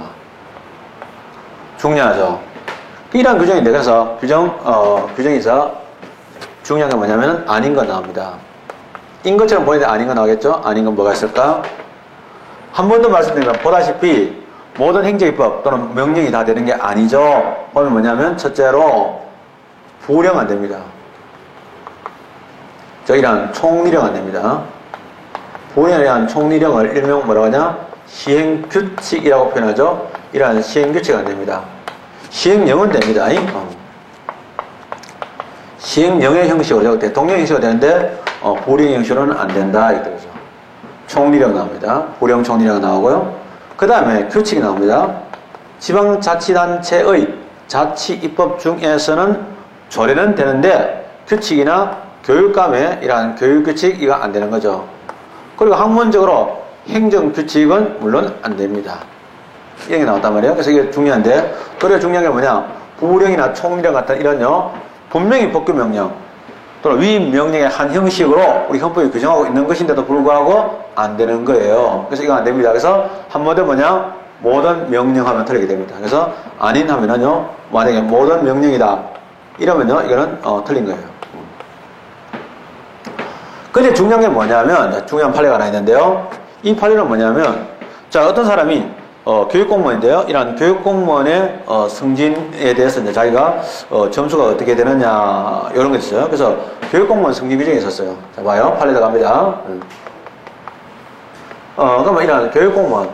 중요하죠. 이런 규정인데, 그래서 규정에서 중요한 게 뭐냐면, 아닌 거 나옵니다. 인 것처럼 보이는데 아닌 거 나오겠죠? 아닌 건 뭐가 있을까? 한 번 더 말씀드리면, 보다시피, 모든 행정입법 또는 명령이 다 되는 게 아니죠. 보면 뭐냐면, 첫째로, 부령 안 됩니다. 이런 총리령 안 됩니다. 부령에 대한 총리령을 일명 뭐라고 하냐? 시행규칙이라고 표현하죠. 이러한 시행규칙 안 됩니다. 시행령은 됩니다. 시행령의 형식으로 대통령 형식으로 되는데 부령 형식으로는 안 된다. 이렇게 되죠. 총리령 나옵니다. 부령 총리령 나오고요. 그 다음에 규칙이 나옵니다. 지방자치단체의 자치입법 중에서는 조례는 되는데 규칙이나 교육감의 이러한 교육규칙 이거 안 되는 거죠. 그리고 학문적으로 행정규칙은 물론 안 됩니다. 이런 게 나왔단 말이에요. 그래서 이게 중요한데, 그래 중요한 게 뭐냐? 부령이나 총령 같은 이런요, 분명히 법규명령 또는 위임명령의 한 형식으로 우리 헌법이 규정하고 있는 것인데도 불구하고 안 되는 거예요. 그래서 이거 안 됩니다. 그래서 한 번 더 뭐냐? 모든 명령하면 틀리게 됩니다. 그래서 아닌 하면은요, 만약에 모든 명령이다 이러면요, 이거는 틀린 거예요. 근데 중요한 게 뭐냐면, 중요한 판례가 하나 있는데요. 이 판례는 뭐냐면, 자, 어떤 사람이, 교육공무원인데요. 이런 교육공무원의, 승진에 대해서 이제 자기가, 점수가 어떻게 되느냐, 이런 거 있어요. 그래서 교육공무원 승진 규정이 있었어요. 자, 봐요. 판례 들어갑니다. 그러면 이런 교육공무원.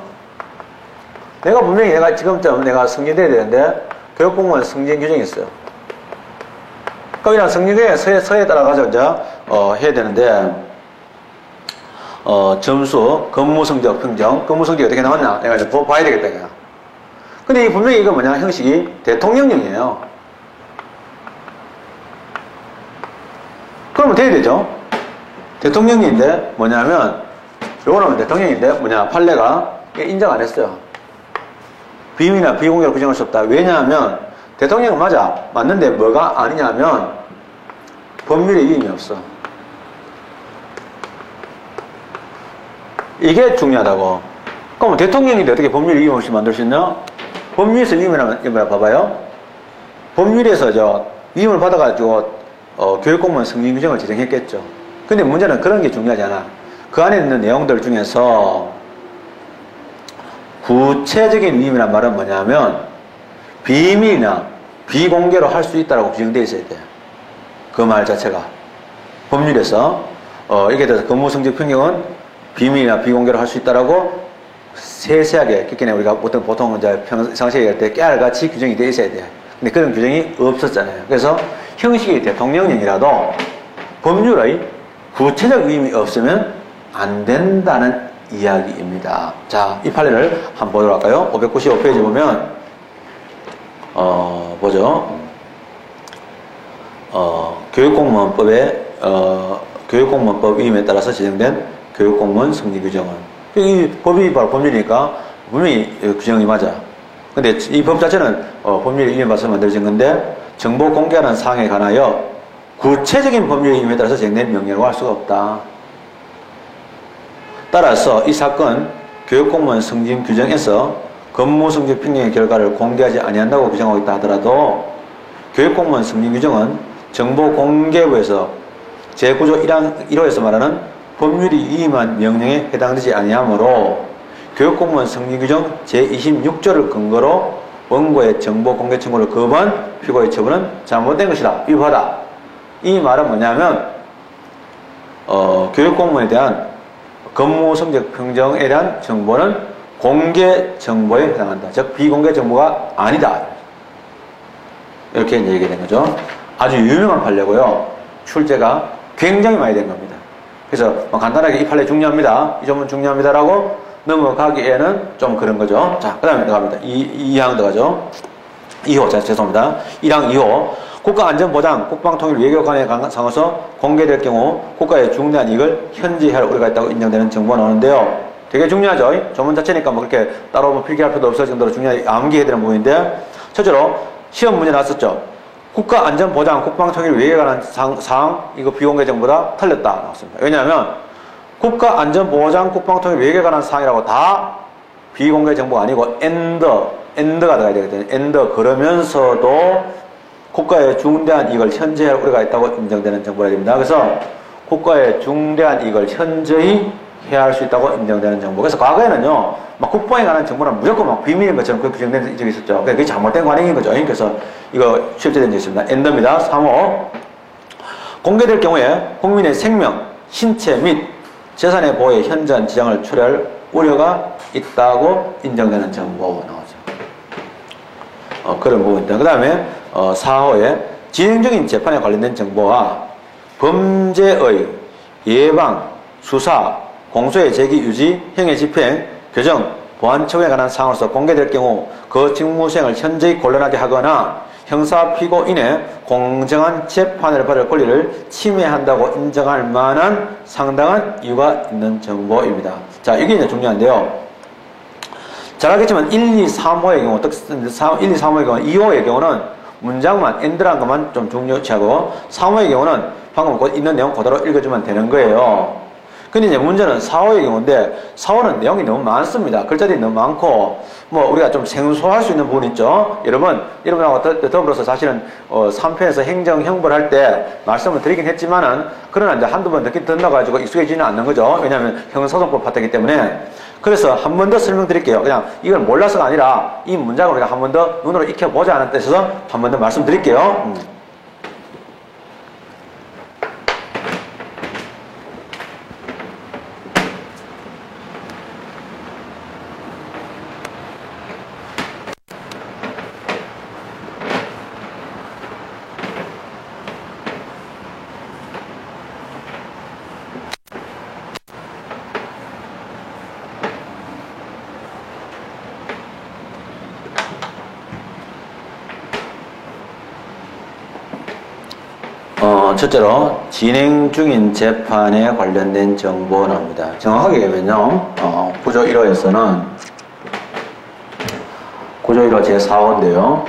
내가 분명히 지금쯤 내가 승진돼야 되는데, 교육공무원 승진 규정이 있어요. 그럼 이런 승진의 서에 따라가지고 이제 해야 되는데 점수, 근무성적 평정, 근무성적이 어떻게 나왔냐 내가 이제 봐야 되겠다 이거. 근데 분명히 이거 뭐냐 형식이 대통령령이에요. 그러면 돼야 되죠. 대통령인데 뭐냐면 요거는 대통령인데 뭐냐 판례가 인정 안 했어요. 비밀이나 비공개로 규정할 수 없다. 왜냐하면 대통령은 맞는데 뭐가 아니냐면 법률에 위임이 없어. 이게 중요하다고. 그럼 대통령인데 어떻게 법률에 위임 없이 만들 수 있나? 법률에서 위임이라면 봐봐요. 법률에서 위임을 받아가지고 교육공무원 승진 규정을 제정했겠죠. 근데 문제는 그런 게 중요하지 않아. 그 안에 있는 내용들 중에서 구체적인 위임이란 말은 뭐냐면 비밀이나 비공개로 할 수 있다고 규정되어 있어야 돼. 그 말 자체가. 법률에서, 이렇게 돼서 근무성적 평형은 비밀이나 비공개로 할 수 있다라고 세세하게, 특히나 우리가 보통 이제 평상시에 얘기할 때 깨알같이 규정이 되어 있어야 돼. 근데 그런 규정이 없었잖아요. 그래서 형식이 대통령령이라도 법률의 구체적 위임이 없으면 안 된다는 이야기입니다. 자, 이 판례를 한번 보도록 할까요? 595페이지 보면, 보죠. 교육공무원법 위임에 따라서 제정된 교육공무원 승진 규정은. 이 법이 바로 법률이니까 분명히 규정이 맞아. 근데 이 법 자체는 법률에 위임에 맞서 만들어진 건데 정보 공개하는 사항에 관하여 구체적인 법률 위임에 따라서 제정된 명령을 할 수가 없다. 따라서 이 사건 교육공무원 승진 규정에서 근무성적 평형의 결과를 공개하지 아니한다고 규정하고 있다 하더라도 교육공무원 승진 규정은 정보공개부에서 제9조 1호에서 말하는 법률이 위임한 명령에 해당되지 아니하므로 교육공무원 승진 규정 제26조를 근거로 원고의 정보공개 청구를 거부한 피고의 처분은 잘못된 것이다. 위법하다. 이 말은 뭐냐면 교육공무원에 대한 근무성적 평정에 대한 정보는 공개 정보에 해당한다. 즉 비공개 정보가 아니다. 이렇게 이제 얘기가 된 거죠. 아주 유명한 판례고요. 출제가 굉장히 많이 된 겁니다. 그래서 뭐 간단하게 이 판례 중요합니다. 이 점은 중요합니다라고 넘어가기에는 좀 그런 거죠. 자, 그 다음에 들어갑니다. 2항 들어가죠. 2호, 죄송합니다. 1항 2호. 국가안전보장, 국방통일 외교관에 상해서 공개될 경우 국가의 중대한 이익을 현지할 우려가 있다고 인정되는 정보가 나오는데요. 되게 중요하죠. 조문 자체니까 뭐 그렇게 따로 뭐 필기할 필요도 없을 정도로 중요하게 암기해야 되는 부분인데, 첫째로 시험 문제 나왔었죠. 국가안전보장, 국방통일 외교에 관한 사항, 이거 비공개 정보다 틀렸다 나왔습니다. 왜냐하면 국가안전보장, 국방통일 외교에 관한 사항이라고 다 비공개 정보가 아니고 엔더가 들어가야 되거든요. 엔더 그러면서도 국가의 중대한 이익을 현저히 할 우려가 있다고 인정되는 정보가 됩니다. 그래서 국가의 중대한 이익을 현저히 해할 수 있다고 인정되는 정보. 그래서 과거에는요, 막 국방에 관한 정보는 무조건 막 비밀인 것처럼 그렇게 규정된 적이 있었죠. 그게 잘못된 관행인 거죠. 그래서 이거 출제된 적이 있습니다. 엔더입니다. 3호. 공개될 경우에 국민의 생명, 신체 및 재산의 보호에 현저한 지장을 초래할 우려가 있다고 인정되는 정보 나오죠. 그런 부분입니다. 그 다음에 4호에 진행 중인 재판에 관련된 정보와 범죄의 예방, 수사, 공소의 제기 유지, 형의 집행, 교정, 보안 처분에 관한 사항으로서 공개될 경우 그 직무 수행을 현저히 곤란하게 하거나 형사 피고인의 공정한 재판을 받을 권리를 침해한다고 인정할 만한 상당한 이유가 있는 정보입니다. 자, 이게 이제 중요한데요. 잘 알겠지만 1, 2, 3호의 경우, 1, 2, 3호의 경우, 2호의 경우는 문장만, 엔드라는 것만 좀 중요시하고 3호의 경우는 방금 곧 있는 내용 그대로 읽어주면 되는 거예요. 근데 이제 문제는 4호의 경우인데 4호는 내용이 너무 많습니다. 글자들이 너무 많고 뭐 우리가 좀 생소할 수 있는 부분이 있죠. 여러분하고 더불어서 사실은 3편에서 행정 형벌할 때 말씀을 드리긴 했지만은 그러나 이제 한두 번 듣다 가지고 익숙해지지는 않는 거죠. 왜냐하면 형사소송법 파트이기 때문에. 그래서 한 번 더 설명드릴게요. 그냥 이걸 몰라서가 아니라 이 문장을 우리가 한 번 더 눈으로 익혀보자 하는 뜻에서 한 번 더 말씀드릴게요. 첫째로 진행 중인 재판에 관련된 정보 나옵니다. 정확하게 하면요, 구조 1호에서는 구조 1호 제4호인데요.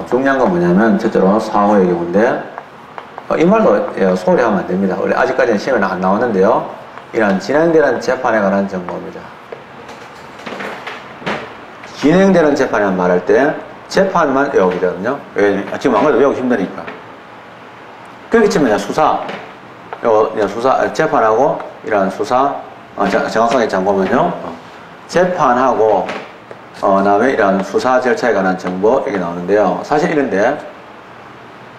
중요한 건 뭐냐면 첫째로 4호의 경우인데 이 말도 소홀히 하면 안 됩니다. 원래 아직까지는 시험에는 안 나오는데요. 이런 진행되는 재판에 관한 정보입니다. 진행되는 재판에 말할 때 재판만 외우거든요. 지금 아무래도 외우기 힘드니까. 그렇기 때문에 수사, 재판하고 이런 수사, 정확하게 잠보면요. 재판하고, 다음에 이런 수사 절차에 관한 정보, 이게 나오는데요. 사실 이런데,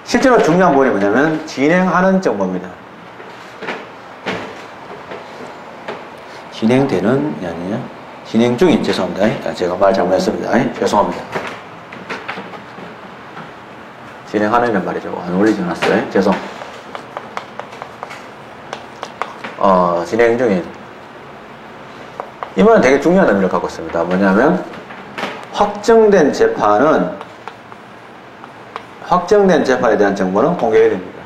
실제로 중요한 부분이 뭐냐면, 진행하는 정보입니다. 진행되는, 아니에요. 진행 중인, 죄송합니다. 제가 말 잘못했습니다. 죄송합니다. 진행하는 말이죠. 안 올리지 않았어요. 죄송. 진행 중인. 이 말은 되게 중요한 의미를 갖고 있습니다. 뭐냐면, 확정된 재판에 대한 정보는 공개해야 됩니다.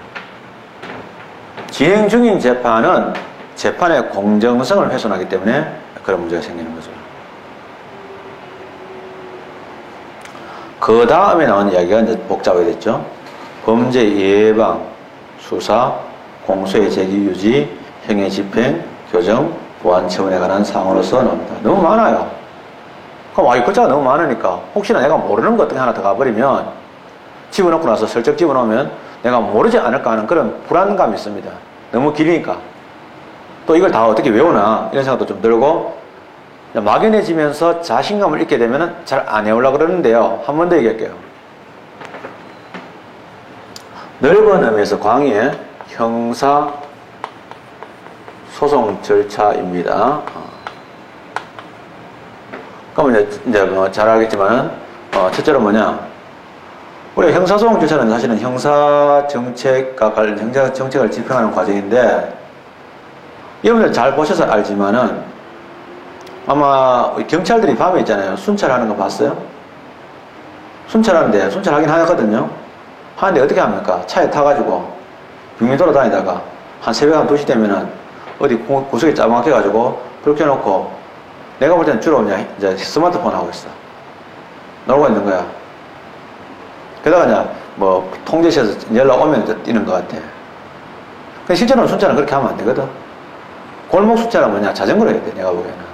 진행 중인 재판은 재판의 공정성을 훼손하기 때문에 그런 문제가 생기는 거죠. 그 다음에 나온 이야기가 이제 복잡해졌죠. 범죄 예방, 수사, 공소의 제기 유지, 형의 집행, 교정, 보안 처분에 관한 사항으로서 나옵니다. 너무 많아요. 그럼 이 글자가 너무 많으니까 혹시나 내가 모르는 것 같은 게 하나 더 가버리면 집어넣고 나서 슬쩍 집어넣으면 내가 모르지 않을까 하는 그런 불안감이 있습니다. 너무 길으니까. 또 이걸 다 어떻게 외우나 이런 생각도 좀 들고 막연해지면서 자신감을 잃게 되면 잘 안 해오려고 그러는데요. 한 번 더 얘기할게요. 넓은 의미에서 광의의 형사 소송 절차입니다. 그러면 이제 잘 알겠지만, 첫째로 뭐냐? 우리가 형사소송 절차는 사실은 형사정책과 관련 형사정책을 집행하는 과정인데, 여러분들 잘 보셔서 알지만은, 아마 경찰들이 밤에 있잖아요. 순찰하는 거 봤어요? 순찰하는데, 순찰하긴 하거든요. 하는데 어떻게 합니까? 차에 타가지고, 빙빙 돌아다니다가, 한 새벽 한 2시 되면은, 어디 구석에 짜막해가지고, 불 켜놓고, 내가 볼 때는 주로 이제 스마트폰 하고 있어. 놀고 있는 거야. 게다가 이제 뭐 통제실에서 연락 오면 뛰는 것 같아. 근데 실제로는 순찰은 그렇게 하면 안 되거든. 골목 순찰은 뭐냐? 자전거로 해야 돼, 내가 보기에는.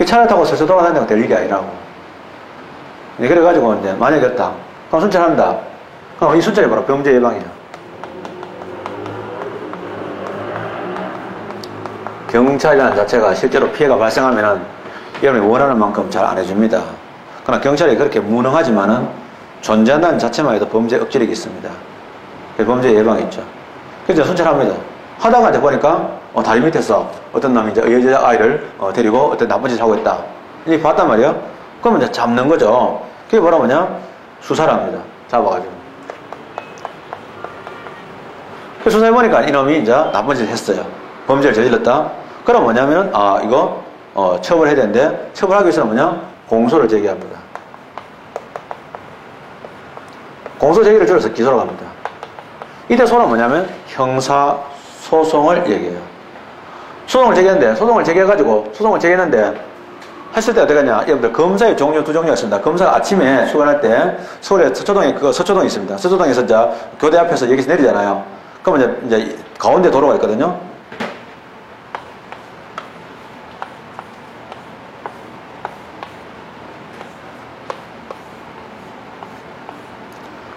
차를 타고 슬슬 돌아다니는 거 될 일이 아니라고. 그래가지고 이제 만약에 그렇다. 그럼 순찰한다. 그럼 이 순찰이 바로 범죄 예방이야. 경찰이라는 자체가 실제로 피해가 발생하면은 여러분이 원하는 만큼 잘 안 해줍니다. 그러나 경찰이 그렇게 무능하지만은 존재한다는 자체만 해도 범죄 억지력이 있습니다. 범죄 예방이 있죠. 그래서 순찰합니다. 하다가 이제 보니까 다리 밑에서 어떤 남이 이제 여자 아이를 데리고 어떤 나쁜 짓을 하고 있다. 이렇게 봤단 말이에요. 그러면 이제 잡는 거죠. 그게 뭐냐? 수사를 합니다. 잡아가지고. 수사해보니까 이놈이 이제 나쁜 짓을 했어요. 범죄를 저질렀다. 그럼 뭐냐면, 이거, 처벌해야 되는데, 처벌하기 위해서는 뭐냐? 공소를 제기합니다. 공소 제기를 줄여서 기소로 갑니다. 이때 소는 뭐냐면, 형사소송을 얘기해요. 소송을 제기했는데, 소송을 제기했는데, 했을 때 어떻게 하냐? 여러분들, 검사의 종류 두 종류가 있습니다. 검사가 아침에 출근할 때, 서울에 서초동이 있습니다. 서초동에서 이제 교대 앞에서 여기서 내리잖아요. 그러면 이제 가운데 도로가 있거든요.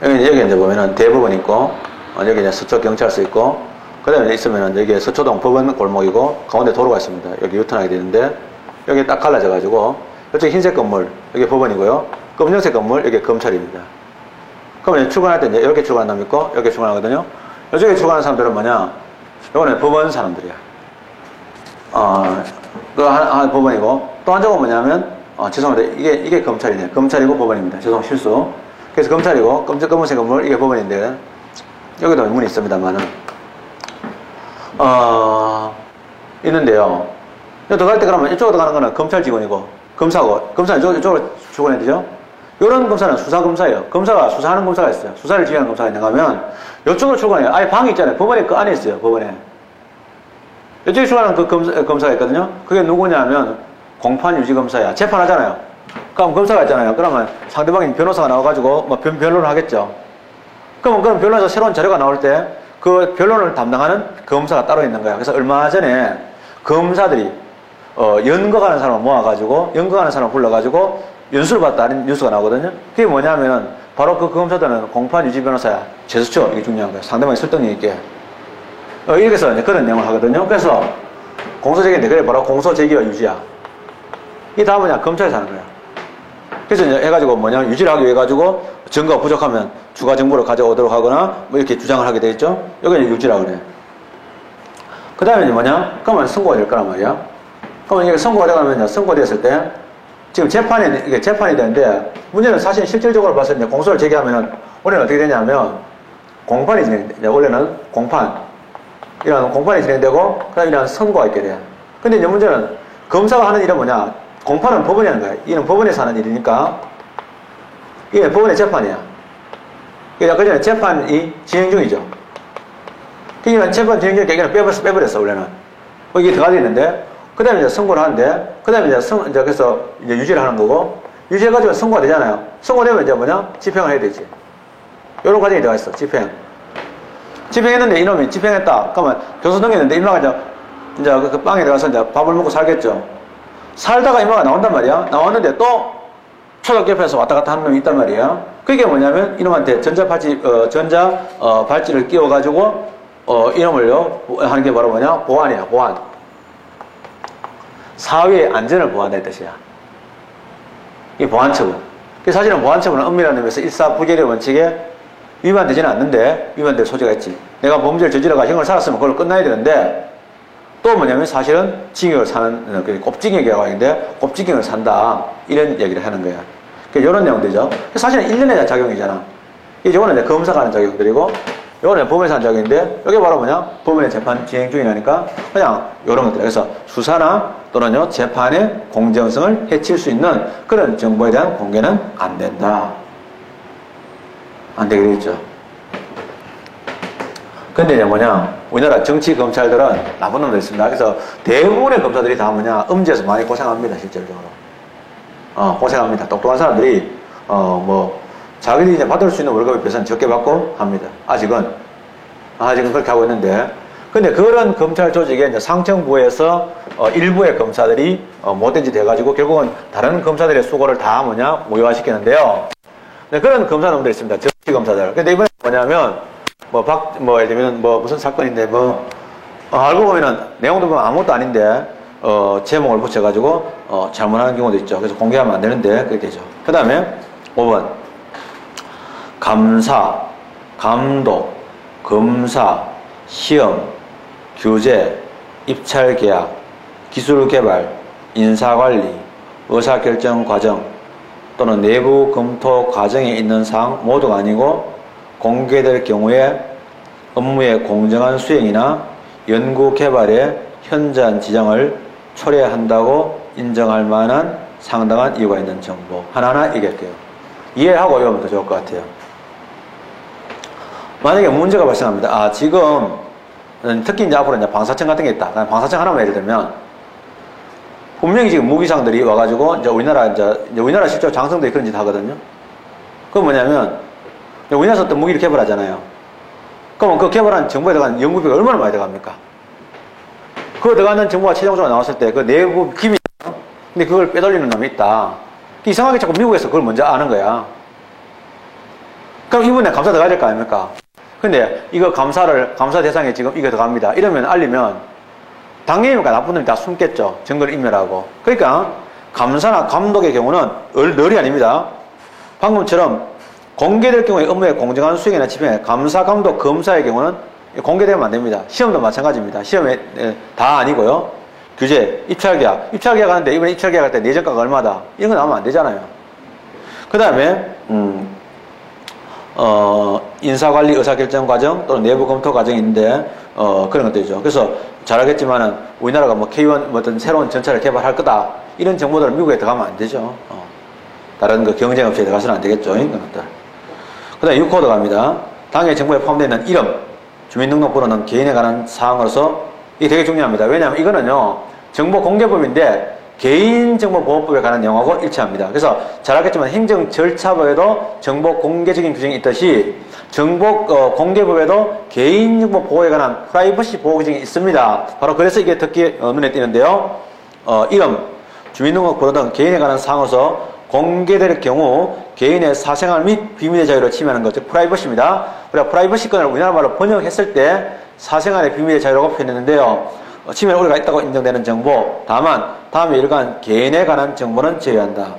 여기 이제 보면은 대법원 있고, 여기 이제 서초경찰서 있고, 그 다음에 있으면은 여기 서초동 법원 골목이고, 가운데 도로가 있습니다. 여기 유턴하게 되는데, 여기 딱 갈라져가지고, 이쪽 흰색 건물, 여기 법원이고요. 검정색 건물, 여기 검찰입니다. 그러면 출근할 때 이제 이렇게 출근하는 놈 있고, 이렇게 출근하거든요. 이쪽에 출근하는 사람들은 뭐냐? 이거는 법원 사람들이야. 하나 법원이고, 또 한 쪽은 뭐냐면, 죄송합니다. 이게 검찰이네. 검찰이고 법원입니다. 실수. 그래서 검찰이고, 검은색 건물, 이게 법원인데, 여기도 문이 있습니다만은, 있는데요. 여기 들어갈 때 그러면 이쪽으로 들어가는 거는 검찰 직원이고, 검사는 이쪽으로 출근해야 되죠? 이런 검사는 수사검사예요. 검사가 수사하는 검사가 있어요. 수사를 지휘하는 검사가 있는가 하면, 이쪽으로 출근해요. 아예 방이 있잖아요. 법원에 그 안에 있어요. 법원에. 이쪽에 출근하는 그 검사가 있거든요. 그게 누구냐면, 공판유지검사야. 재판하잖아요. 그럼 검사가 있잖아요. 그러면 상대방인 변호사가 나와가지고 뭐 변론을 하겠죠. 그럼 변론에서 새로운 자료가 나올 때 그 변론을 담당하는 검사가 따로 있는 거야. 그래서 얼마 전에 검사들이 연거하는 사람을 모아가지고 연거하는 사람을 불러가지고 연수를 받았다는 뉴스가 나오거든요. 그게 뭐냐면은 바로 그 검사들은 공판유지 변호사야. 제스처 이게 중요한 거야. 상대방이 설득력 있게. 이렇게 해서 이제 그런 내용을 하거든요. 그래서 공소제기인데 그게 바로 공소제기와 유지야. 이 다음은 그냥 검찰에서 하는 거야. 그래서 이제 해가지고 뭐냐면 유지를 하기 위해 가지고 증거가 부족하면 추가 정보를 가져오도록 하거나 뭐 이렇게 주장을 하게 되겠죠. 여기는 유지라고 그래. 그 다음에 이제 뭐냐? 그러면 선고가 될 거란 말이야. 그러면 이게 선고가 되면 선고됐을 때 지금 이게 재판이 되는데 문제는 사실 실질적으로 봤을 때 공소를 제기하면은 원래는 어떻게 되냐면 공판이 진행돼. 원래는 이런 공판이 진행되고 그 다음에 이런 선고가 있게 돼. 근데 이제 문제는 검사가 하는 일은 뭐냐? 공판은 법원이 하는 거야. 이는 법원에서 하는 일이니까 이게 법원의 재판이야. 그러니까 그 전에 재판이 진행 중이죠. 그러니까 재판 진행 중에 얘기는 빼버렸어 원래는. 이게 들어가져 있는데 그 다음에 이제 선고를 하는데 그 다음에 이제 그래서 이제 유지를 하는 거고 유지해가지고 선고가 되잖아요. 선고되면 이제 뭐냐? 집행을 해야 되지. 이런 과정이 들어가 있어. 집행했는데 이놈이 집행했다. 그러면 교수 등했는데 임마가 이제 그 빵에 들어가서 이제 밥을 먹고 살겠죠. 살다가 이마가 나온단 말이야. 나왔는데 또 초등학교 옆에서 왔다 갔다 하는 놈이 있단 말이야. 그게 뭐냐면 이놈한테 발찌를 끼워가지고 이놈을요 하는 게 바로 뭐냐? 보안이야. 보안. 사회의 안전을 보호한다는 뜻이야. 이 보안처분. 사실은 보안처분은 엄밀한 의미에서 일사부결의 원칙에 위반되지는 않는데 위반될 소지가 있지. 내가 범죄를 저질러가 형을 살았으면 그걸로 끝나야 되는데 또 뭐냐면 사실은 징역을 사는 곱징역이라고 하는데 곱징역을 산다 이런 얘기를 하는 거야. 이런 내용들이죠. 사실은 1년에 대한 작용이잖아. 이거는 검사가 하는 작용들이고, 요거는 법원에서 하는 작용인데, 여기 바로 뭐냐? 법원의 재판 진행 중이라니까, 그냥 요런 것들. 그래서 수사나 또는요, 재판의 공정성을 해칠 수 있는 그런 정보에 대한 공개는 안 된다. 안 되게 되겠죠. 근데 이제 뭐냐, 우리나라 정치 검찰들은 나쁜 놈들 있습니다. 그래서 대부분의 검사들이 다 뭐냐, 음지에서 많이 고생합니다, 실질적으로. 고생합니다. 똑똑한 사람들이, 자기들이 이제 받을 수 있는 월급에 비해서는 적게 받고 합니다. 아직은 그렇게 하고 있는데, 근데 그런 검찰 조직에 이제 상층부에서, 일부의 검사들이, 못된 짓 해가지고 결국은 다른 검사들의 수고를 다 뭐냐, 무효화시키는데요. 네, 그런 검사놈들이 있습니다. 정치 검사들. 근데 이번에 뭐냐면, 예를 들면, 무슨 사건인데, 알고 보면은, 내용도 보면 아무것도 아닌데, 제목을 붙여가지고, 잘못하는 경우도 있죠. 그래서 공개하면 안 되는데, 그렇게 되죠. 그 다음에, 5번. 감사, 감독, 검사, 시험, 규제, 입찰계약, 기술개발, 인사관리, 의사결정 과정, 또는 내부 검토 과정에 있는 사항 모두가 아니고, 공개될 경우에 업무의 공정한 수행이나 연구 개발의 현저한 지장을 초래한다고 인정할 만한 상당한 이유가 있는 정보. 하나하나 얘기할게요. 이해하고 외우면 더 좋을 것 같아요. 만약에 문제가 발생합니다. 지금, 특히 이제 앞으로 이제 방사청 같은 게 있다. 방사청 하나만 예를 들면, 분명히 지금 무기상들이 와가지고, 이제 우리나라 실제로 장성들이 그런 짓 하거든요. 그건 뭐냐면, 우리나라에서 어떤 무기를 개발하잖아요. 그러면 그 개발한 정보에 들어가는 연구비가 얼마나 많이 들어갑니까? 그거 들어가는 정보가 최종적으로 나왔을 때 그 내부 기밀, 근데 그걸 빼돌리는 놈이 있다. 이상하게 자꾸 미국에서 그걸 먼저 아는 거야. 그럼 이번에 감사 들어가야 될 거 아닙니까? 근데 이거 감사 대상에 지금 이거 들어갑니다. 이러면 알리면 당연히 나쁜 놈이 다 숨겠죠. 증거를 인멸하고. 그러니까 감사나 감독의 경우는 널이 아닙니다. 방금처럼 공개될 경우에 업무의 공정한 수행이나 집행에 감사, 감독, 검사의 경우는 공개되면 안 됩니다. 시험도 마찬가지입니다. 시험에 다 아니고요. 규제, 입찰계약 하는데 이번에 입찰계약 할 때 내정가가 얼마다 이런 거 나오면 안 되잖아요. 그 다음에 인사관리 의사결정 과정 또는 내부 검토 과정이 있는데 그런 것들이죠. 그래서 잘 알겠지만은 우리나라가 K1 어떤 새로운 전차를 개발할 거다 이런 정보들을 미국에 들어가면 안 되죠. 다른 경쟁업체에 들어가서는 안 되겠죠. 그런 것들. 그 다음에 6호 들어갑니다. 당해 정보에 포함되어 있는 이름, 주민등록번호는 개인에 관한 사항으로서 이게 되게 중요합니다. 왜냐하면 이거는요, 정보공개법인데 개인정보보호법에 관한 내용하고 일치합니다. 그래서 잘 알겠지만 행정절차법에도 정보공개적인 규정이 있듯이 정보공개법에도 개인정보보호에 관한 프라이버시 보호 규정이 있습니다. 바로 그래서 이게 특히 눈에 띄는데요. 이름, 주민등록번호 등 개인에 관한 사항으로서 공개될 경우 개인의 사생활 및 비밀의 자유를 침해하는 것, 즉 프라이버시입니다. 우리가 프라이버시권을 우리나라 말로 번역했을 때 사생활의 비밀의 자유라고 표현했는데요. 침해 우려가 있다고 인정되는 정보, 다만 다음에 일관 개인에 관한 정보는 제외한다.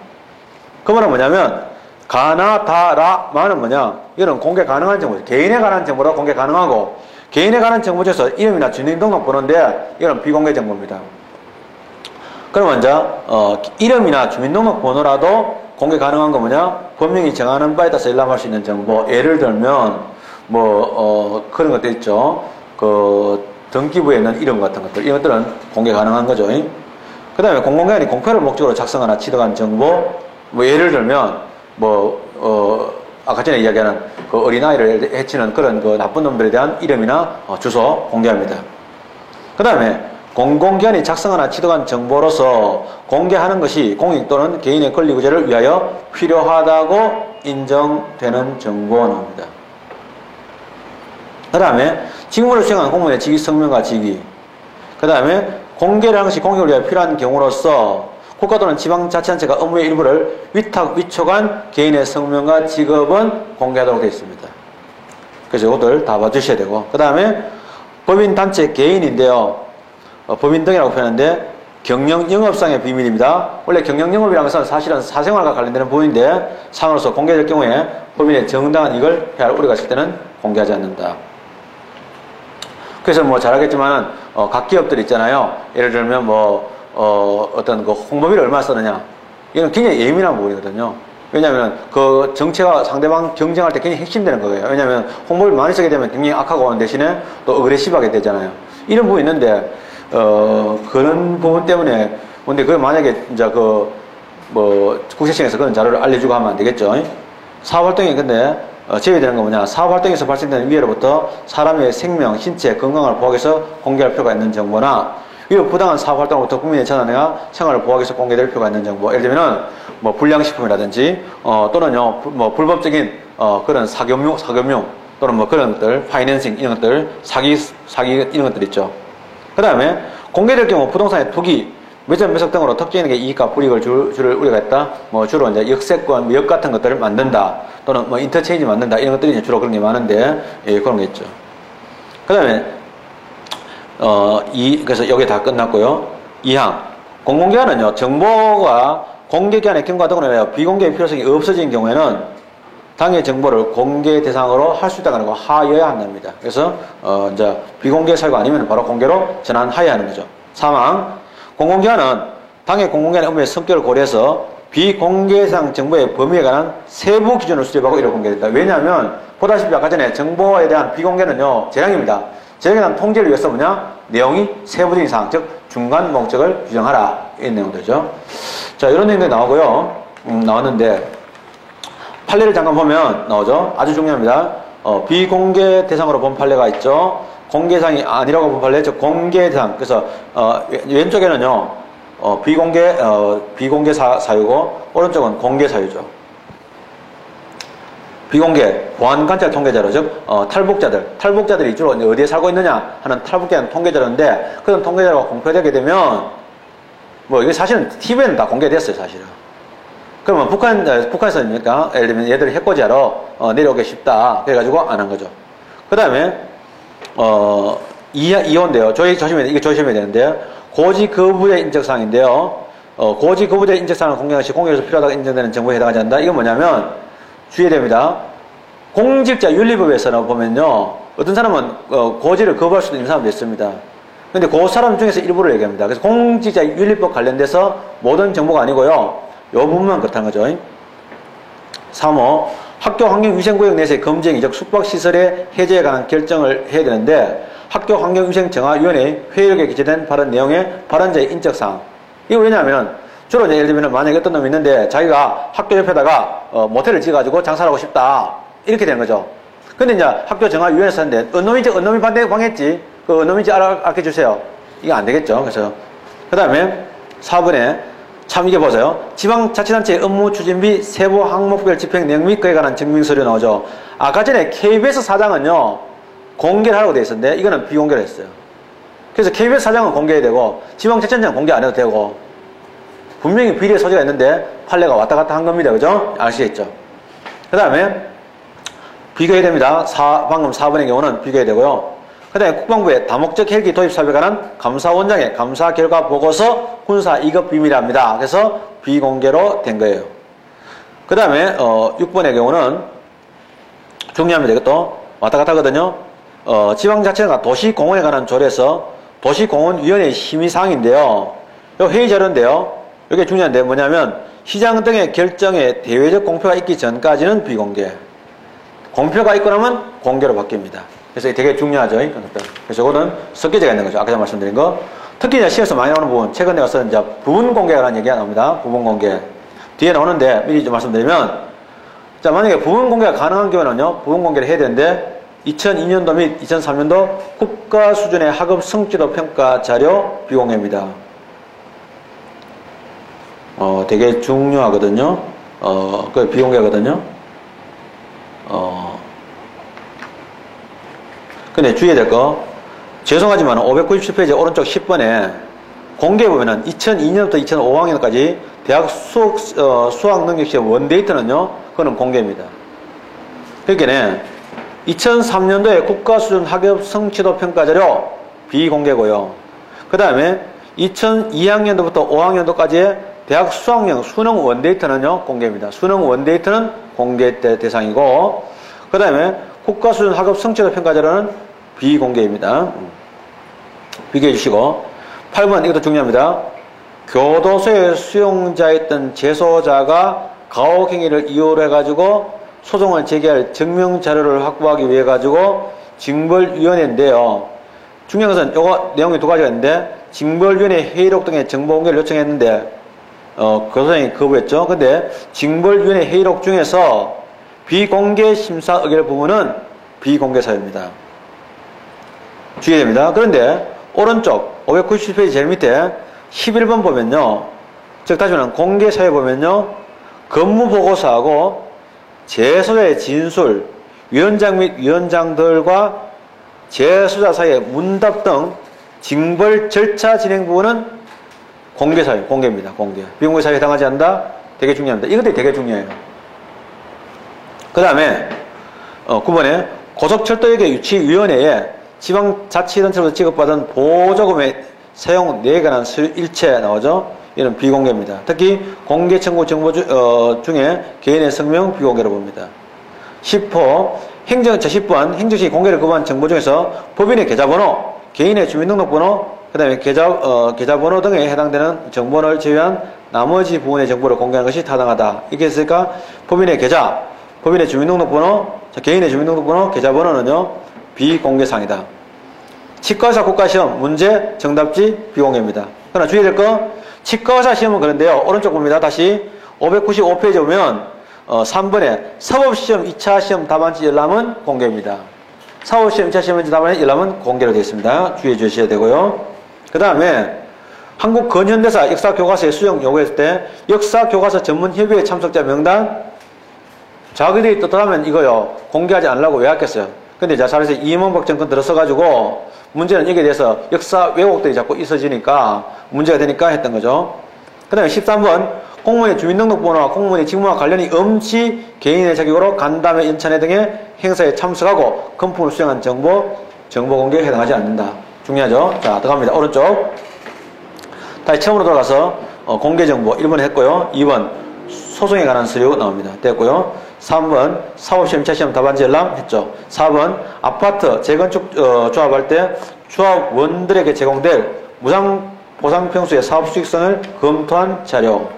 그 말은 뭐냐면 가나다라만은 뭐냐, 이거는 공개 가능한 정보죠. 개인에 관한 정보로 공개 가능하고 개인에 관한 정보 중에서 이름이나 주민등록번호인데 이건 비공개 정보입니다. 그럼 먼저 이름이나 주민등록번호라도 공개 가능한 거 뭐냐? 법령이 정하는 바에 따라서 일람할 수 있는 정보. 예를 들면 그런 것도 있죠. 등기부에 있는 이름 같은 것들, 이런 것들은 공개 가능한 거죠. 그 다음에 공공기관이 공표를 목적으로 작성하거나 취득한 정보, 예를 들면 아까 전에 이야기하는 그 어린아이를 해치는 그런 나쁜 놈들에 대한 이름이나 주소 공개합니다. 그 다음에 공공기관이 작성하거나 취득한 정보로서 공개하는 것이 공익 또는 개인의 권리 구제를 위하여 필요하다고 인정되는 정보입니다. 그 다음에 직무를 수행하는 공무원의 직위 성명과 직위, 그 다음에 공개를 하는 것이 공익을 위하여 필요한 경우로서 국가 또는 지방자치단체가 업무의 일부를 위탁, 위촉한 개인의 성명과 직업은 공개하도록 되어 있습니다. 그래서 이것들 다 봐주셔야 되고, 그 다음에 법인, 단체, 개인인데요. 법인 등이라고 표현하는데 경영 영업상의 비밀입니다. 원래 경영 영업이라는 것은 사실은 사생활과 관련되는 부분인데 상으로서 공개될 경우에 법인의 정당한 이익을 해야 할 우려가 있을 때는 공개하지 않는다. 그래서 잘 알겠지만 각 기업들 있잖아요. 예를 들면 어떤 홍보비를 얼마 쓰느냐, 이건 굉장히 예민한 부분이거든요. 왜냐하면 그 정체가 상대방 경쟁할 때 굉장히 핵심되는 거예요. 왜냐하면 홍보를 많이 쓰게 되면 굉장히 악하고 하는 대신에 또 어그레시브하게 되잖아요. 이런 부분이 있는데 그런 부분 때문에 근데 그 만약에 이제 국세청에서 그런 자료를 알려주고 하면 안 되겠죠. 사업활동이 근데 제외되는 건 뭐냐? 사업활동에서 발생되는 위해로부터 사람의 생명, 신체, 건강을 보호하기 위해서 공개할 필요가 있는 정보나 위협 부당한 사업활동으로부터 국민의 전환이나 생활을 보호하기 위해서 공개될 필요가 있는 정보. 예를 들면은 불량식품이라든지 또는요 불법적인 그런 사교육 또는 그런 것들, 파이낸싱 이런 것들, 사기 이런 것들 있죠. 그 다음에 공개될 경우 부동산의 투기, 매점 매석 등으로 특정인에게 이익과 불이익을 줄 우려가 있다. 주로 이제 역세권, 역 같은 것들을 만든다. 또는 인터체인지 만든다. 이런 것들이 이제 주로 그런 게 많은데, 그런 게 있죠. 그 다음에, 그래서 여기 다 끝났고요. 2항. 공공기관은요, 정보가 공개기관의 경과 등으로 인하여 비공개의 필요성이 없어진 경우에는 당의 정보를 공개 대상으로 할 수 있다는 거 하여야 한답니다. 그래서, 이제 비공개 사유가 아니면 바로 공개로 전환하여야 하는 거죠. 3항. 공공기관은 당의 공공기관의 업무의 성격을 고려해서 비공개상 정보의 범위에 관한 세부 기준을 수립하고 이를 공개했다. 왜냐하면 보다시피 아까 전에 정보에 대한 비공개는요 재량입니다. 재량에 대한 통제를 위해서 뭐냐? 내용이 세부적인 사항, 즉 중간 목적을 규정하라 이런 내용들이죠. 자, 이런 내용들이 나오고요. 나왔는데 판례를 잠깐 보면 나오죠. 아주 중요합니다. 비공개 대상으로 본 판례가 있죠. 공개상이 아니라고 본 판례, 즉 공개 대상. 그래서 왼쪽에는요 비공개 사유고 오른쪽은 공개 사유죠. 비공개 보안관찰 통계자료, 즉 탈북자들이 주로 어디에 살고 있느냐 하는 탈북자는 통계자료인데 그런 통계자료가 공표되게 되면 이게 사실은 TV에는 다 공개됐어요, 사실은. 그러면 북한에서니까 예를 들면 얘들이 해코지하러 내려오기 쉽다 그래가지고 안 한 거죠. 그 다음에 이혼인데요. 이게 조심해야 되는데요. 고지 거부의 인적사항인데요. 고지 거부의 인적사항을 공개하는 시 공개에서 필요하다고 인정되는 정보에 해당하지 않는다. 이건 뭐냐면 주의해야 됩니다. 공직자 윤리법에서는 보면요. 어떤 사람은 고지를 거부할 수도 있는 사람도 있습니다. 근데 그 사람 중에서 일부를 얘기합니다. 그래서 공직자 윤리법 관련돼서 모든 정보가 아니고요. 요 부분만 그렇다는 거죠. 3호 학교 환경위생구역 내에서의 검증이 즉 숙박시설의 해제에 관한 결정을 해야 되는데 학교 환경위생정화위원회의 회의록에 기재된 발언 내용의 발언자의 인적사항. 이거 왜냐하면 주로 이제 예를 들면 만약에 어떤 놈이 있는데 자기가 학교 옆에다가 모텔을 지어가지고 장사를 하고 싶다 이렇게 되는 거죠. 근데 이제 학교 정화위원회에서 하는데 어느 놈이 반대했지? 그 어느 놈인지 알려주세요. 이거 안 되겠죠. 그래서 그 다음에 4번에 참 이게 보세요. 지방자치단체의 업무 추진비 세부 항목별 집행 내용 및 그에 관한 증명서류 나오죠. 아까 전에 KBS 사장은요 공개를 하라고 되어 있었는데 이거는 비공개를 했어요. 그래서 KBS 사장은 공개해야 되고 지방자치단체는 공개 안 해도 되고 분명히 비리의 소지가 있는데 판례가 왔다 갔다 한 겁니다. 그죠? 아시겠죠? 그 다음에 비교해야 됩니다. 방금 4번의 경우는 비교해야 되고요. 그 다음에 국방부의 다목적 헬기 도입 사업에 관한 감사원장의 감사 결과 보고서 군사 2급 비밀합니다. 그래서 비공개로 된 거예요. 그 다음에 6번의 경우는 중요합니다. 이것도 왔다 갔다 하거든요. 지방자치단과 도시공원에 관한 조례에서 도시공원위원회의 심의사항인데요. 이 회의 자료인데요. 이게 중요한데 뭐냐면 시장 등의 결정에 대외적 공표가 있기 전까지는 비공개. 공표가 있고 나면 공개로 바뀝니다. 그래서 되게 중요하죠. 그래서 이거는 섞여져 있는 거죠. 아까 전에 말씀드린 거. 특히 이제 시에서 많이 나오는 부분, 최근에 가서 이제 부분 공개에 관한 얘기가 나옵니다. 부분 공개. 뒤에 나오는데 미리 좀 말씀드리면, 자, 만약에 부분 공개가 가능한 경우는요, 부분 공개를 해야 되는데, 2002년도 및 2003년도 국가 수준의 학업 성취도 평가 자료 비공개입니다. 되게 중요하거든요. 그 비공개거든요. 근데 주의해야 될 거, 죄송하지만 597페이지 오른쪽 10번에 공개해 보면은 2002년부터 2005학년까지 대학 수학 능력 시험 원데이트는요, 그거는 공개입니다. 그러니까 2003년도에 국가 수준 학업 성취도 평가 자료 비공개고요. 그 다음에 2002학년도부터 5학년도까지의 대학 수학령 수능 원데이트는요, 공개입니다. 수능 원데이트는 공개 대상이고, 그 다음에 국가 수준 학업 성취도 평가 자료는 비공개입니다. 비교해 주시고 8번 이것도 중요합니다. 교도소의 수용자였던 재소자가 가혹행위를 이유로 해가지고 소송을 제기할 증명 자료를 확보하기 위해 가지고 징벌위원회인데요. 중요한 것은 요거 내용이 두 가지가 있는데 징벌위원회 회의록 등의 정보 공개를 요청했는데 교도소장이 거부했죠. 근데 징벌위원회 회의록 중에서 비공개 심사 의결 부분은 비공개 사유입니다. 주의해야 됩니다. 그런데 오른쪽 597페이지 제일 밑에 11번 보면요. 즉 다시 말하면 공개 사유 보면요. 근무보고서하고 재소자의 진술, 위원장 및 위원장들과 재소자 사이의 문답 등 징벌 절차 진행 부분은 공개 사유, 공개입니다. 공개. 비공개 사유에 해당하지 않는다? 되게 중요합니다. 이것들이 되게 중요해요. 그 다음에 9번에 고속철도역의 유치위원회에 지방자치단체로부터 지급받은 보조금의 사용 내역에 관한 서류 일체 나오죠. 이는 비공개입니다. 특히 공개 청구 정보 중에 개인의 성명 비공개로 봅니다. 10호 제10번 행정시 공개를 거부한 정보 중에서 법인의 계좌번호, 개인의 주민등록번호, 그 다음에 계좌번호 등에 해당되는 정보를 제외한 나머지 부분의 정보를 공개하는 것이 타당하다. 이게 있으니까 법인의 계좌, 법인의 주민등록번호, 개인의 주민등록번호, 계좌번호는요 비공개사항이다. 치과의사 국가시험 문제 정답지 비공개입니다. 그러나 주의될 거 치과의사 시험은 그런데요. 오른쪽 봅니다. 다시 595페이지 보면 3번에 사법시험 2차 시험 답안지 열람은 공개입니다. 사법시험 2차 시험 답안지 열람은 공개로 되어 있습니다. 주의해 주셔야 되고요. 그 다음에 한국 근현대사 역사교과서에 수정 요구했을 때 역사교과서 전문협의회 참석자 명단 자기들이 떳떳하면 이거요 공개하지 않으려고 왜 했겠어요. 근데 자 사례에서 이명박 정권 들어서가지고 문제는 여기에 대해서 역사 왜곡들이 자꾸 있어지니까 문제가 되니까 했던 거죠. 그 다음에 13번 공무원의 주민등록번호와 공무원의 직무와 관련이 엄치 개인의 자격으로 간담회 연찬회 등의 행사에 참석하고 금품을 수령한 정보 공개에 해당하지 않는다. 중요하죠. 자 들어갑니다. 오른쪽 다시 처음으로 돌아가서 공개정보 1번 했고요. 2번 소송에 관한 서류 나옵니다. 됐고요. 3번 사업시험 2차 시험 답안지 열람 했죠. 4번 아파트 재건축 조합할 때 조합원들에게 제공될 보상평수의 사업 수익성을 검토한 자료.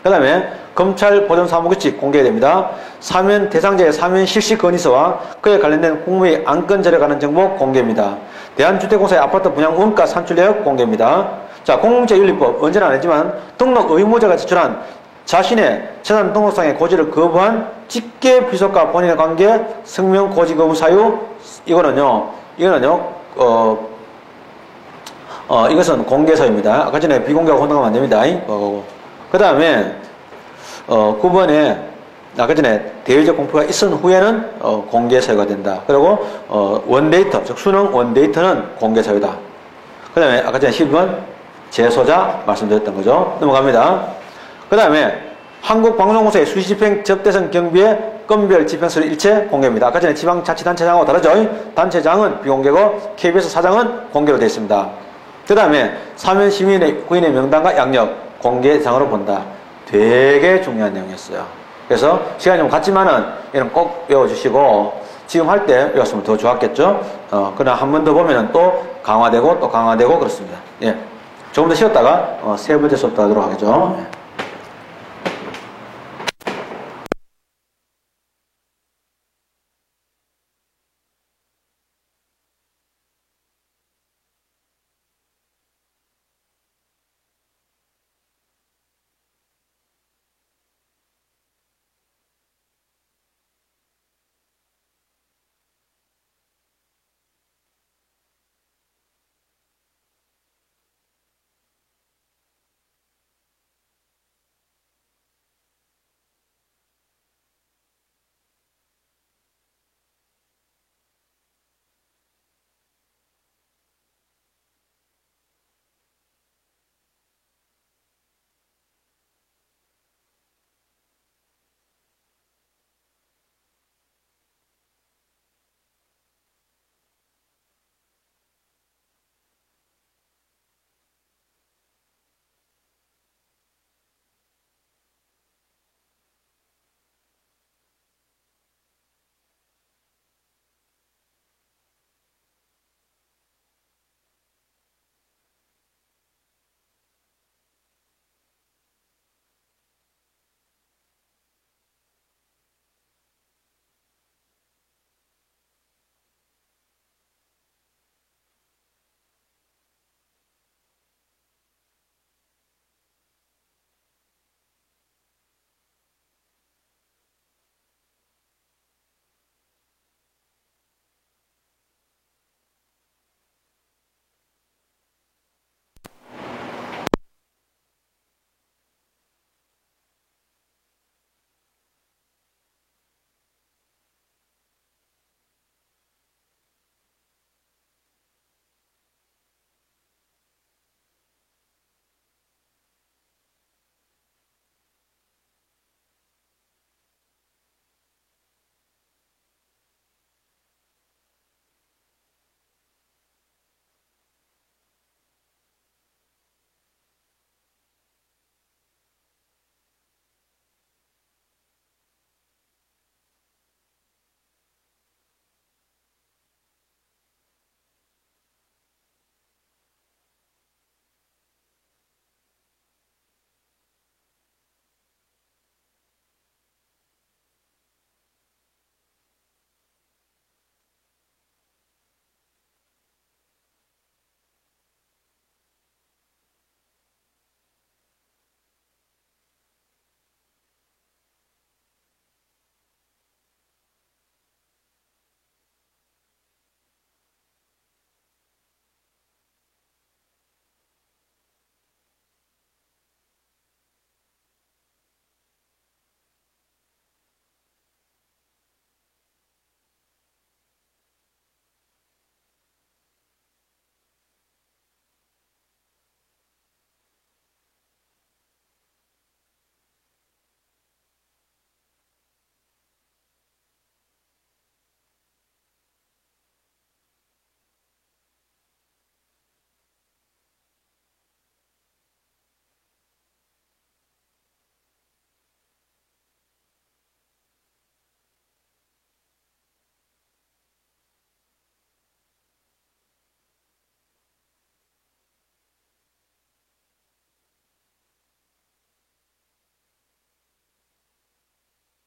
그 다음에 검찰 보존사무규칙 공개해야 됩니다. 사면 대상자의 사면 실시 건의서와 그에 관련된 공무의 안건 자료에 관한 정보 공개입니다. 대한주택공사의 아파트 분양 원가 산출 내역 공개입니다. 자, 공공재윤리법 언제나 안 했지만 등록 의무자가 제출한 자신의 재산 등록상의 고지를 거부한 직계 비속과 본인의 관계 성명 고지 거부 사유 이거는요 이것은 공개 사유입니다. 아까 전에 비공개하고 혼동하면 안 됩니다. 그 다음에 9번에 아까 전에 대외적 공표가 있은 후에는 공개 사유가 된다. 그리고 원데이터 즉 수능 원데이터는 공개 사유다. 그 다음에 아까 전에 10번 재소자 말씀드렸던 거죠. 넘어갑니다. 그 다음에 한국방송공사의 수시집행 접대성 경비의 건별 집행서류 일체 공개입니다. 아까 전에 지방자치단체장하고 다르죠. 단체장은 비공개고 KBS 사장은 공개로 되어 있습니다. 그 다음에 사면 시민의 구인의 명단과 양력 공개장으로 본다. 되게 중요한 내용이었어요. 그래서 시간이 좀 갔지만은 이런 꼭 외워주시고 지금 할 때 외웠으면 더 좋았겠죠. 그러나 한 번 더 보면은 또 강화되고 그렇습니다. 예. 조금 더 쉬었다가 세 번째 수업 더 하도록 하겠죠. 예.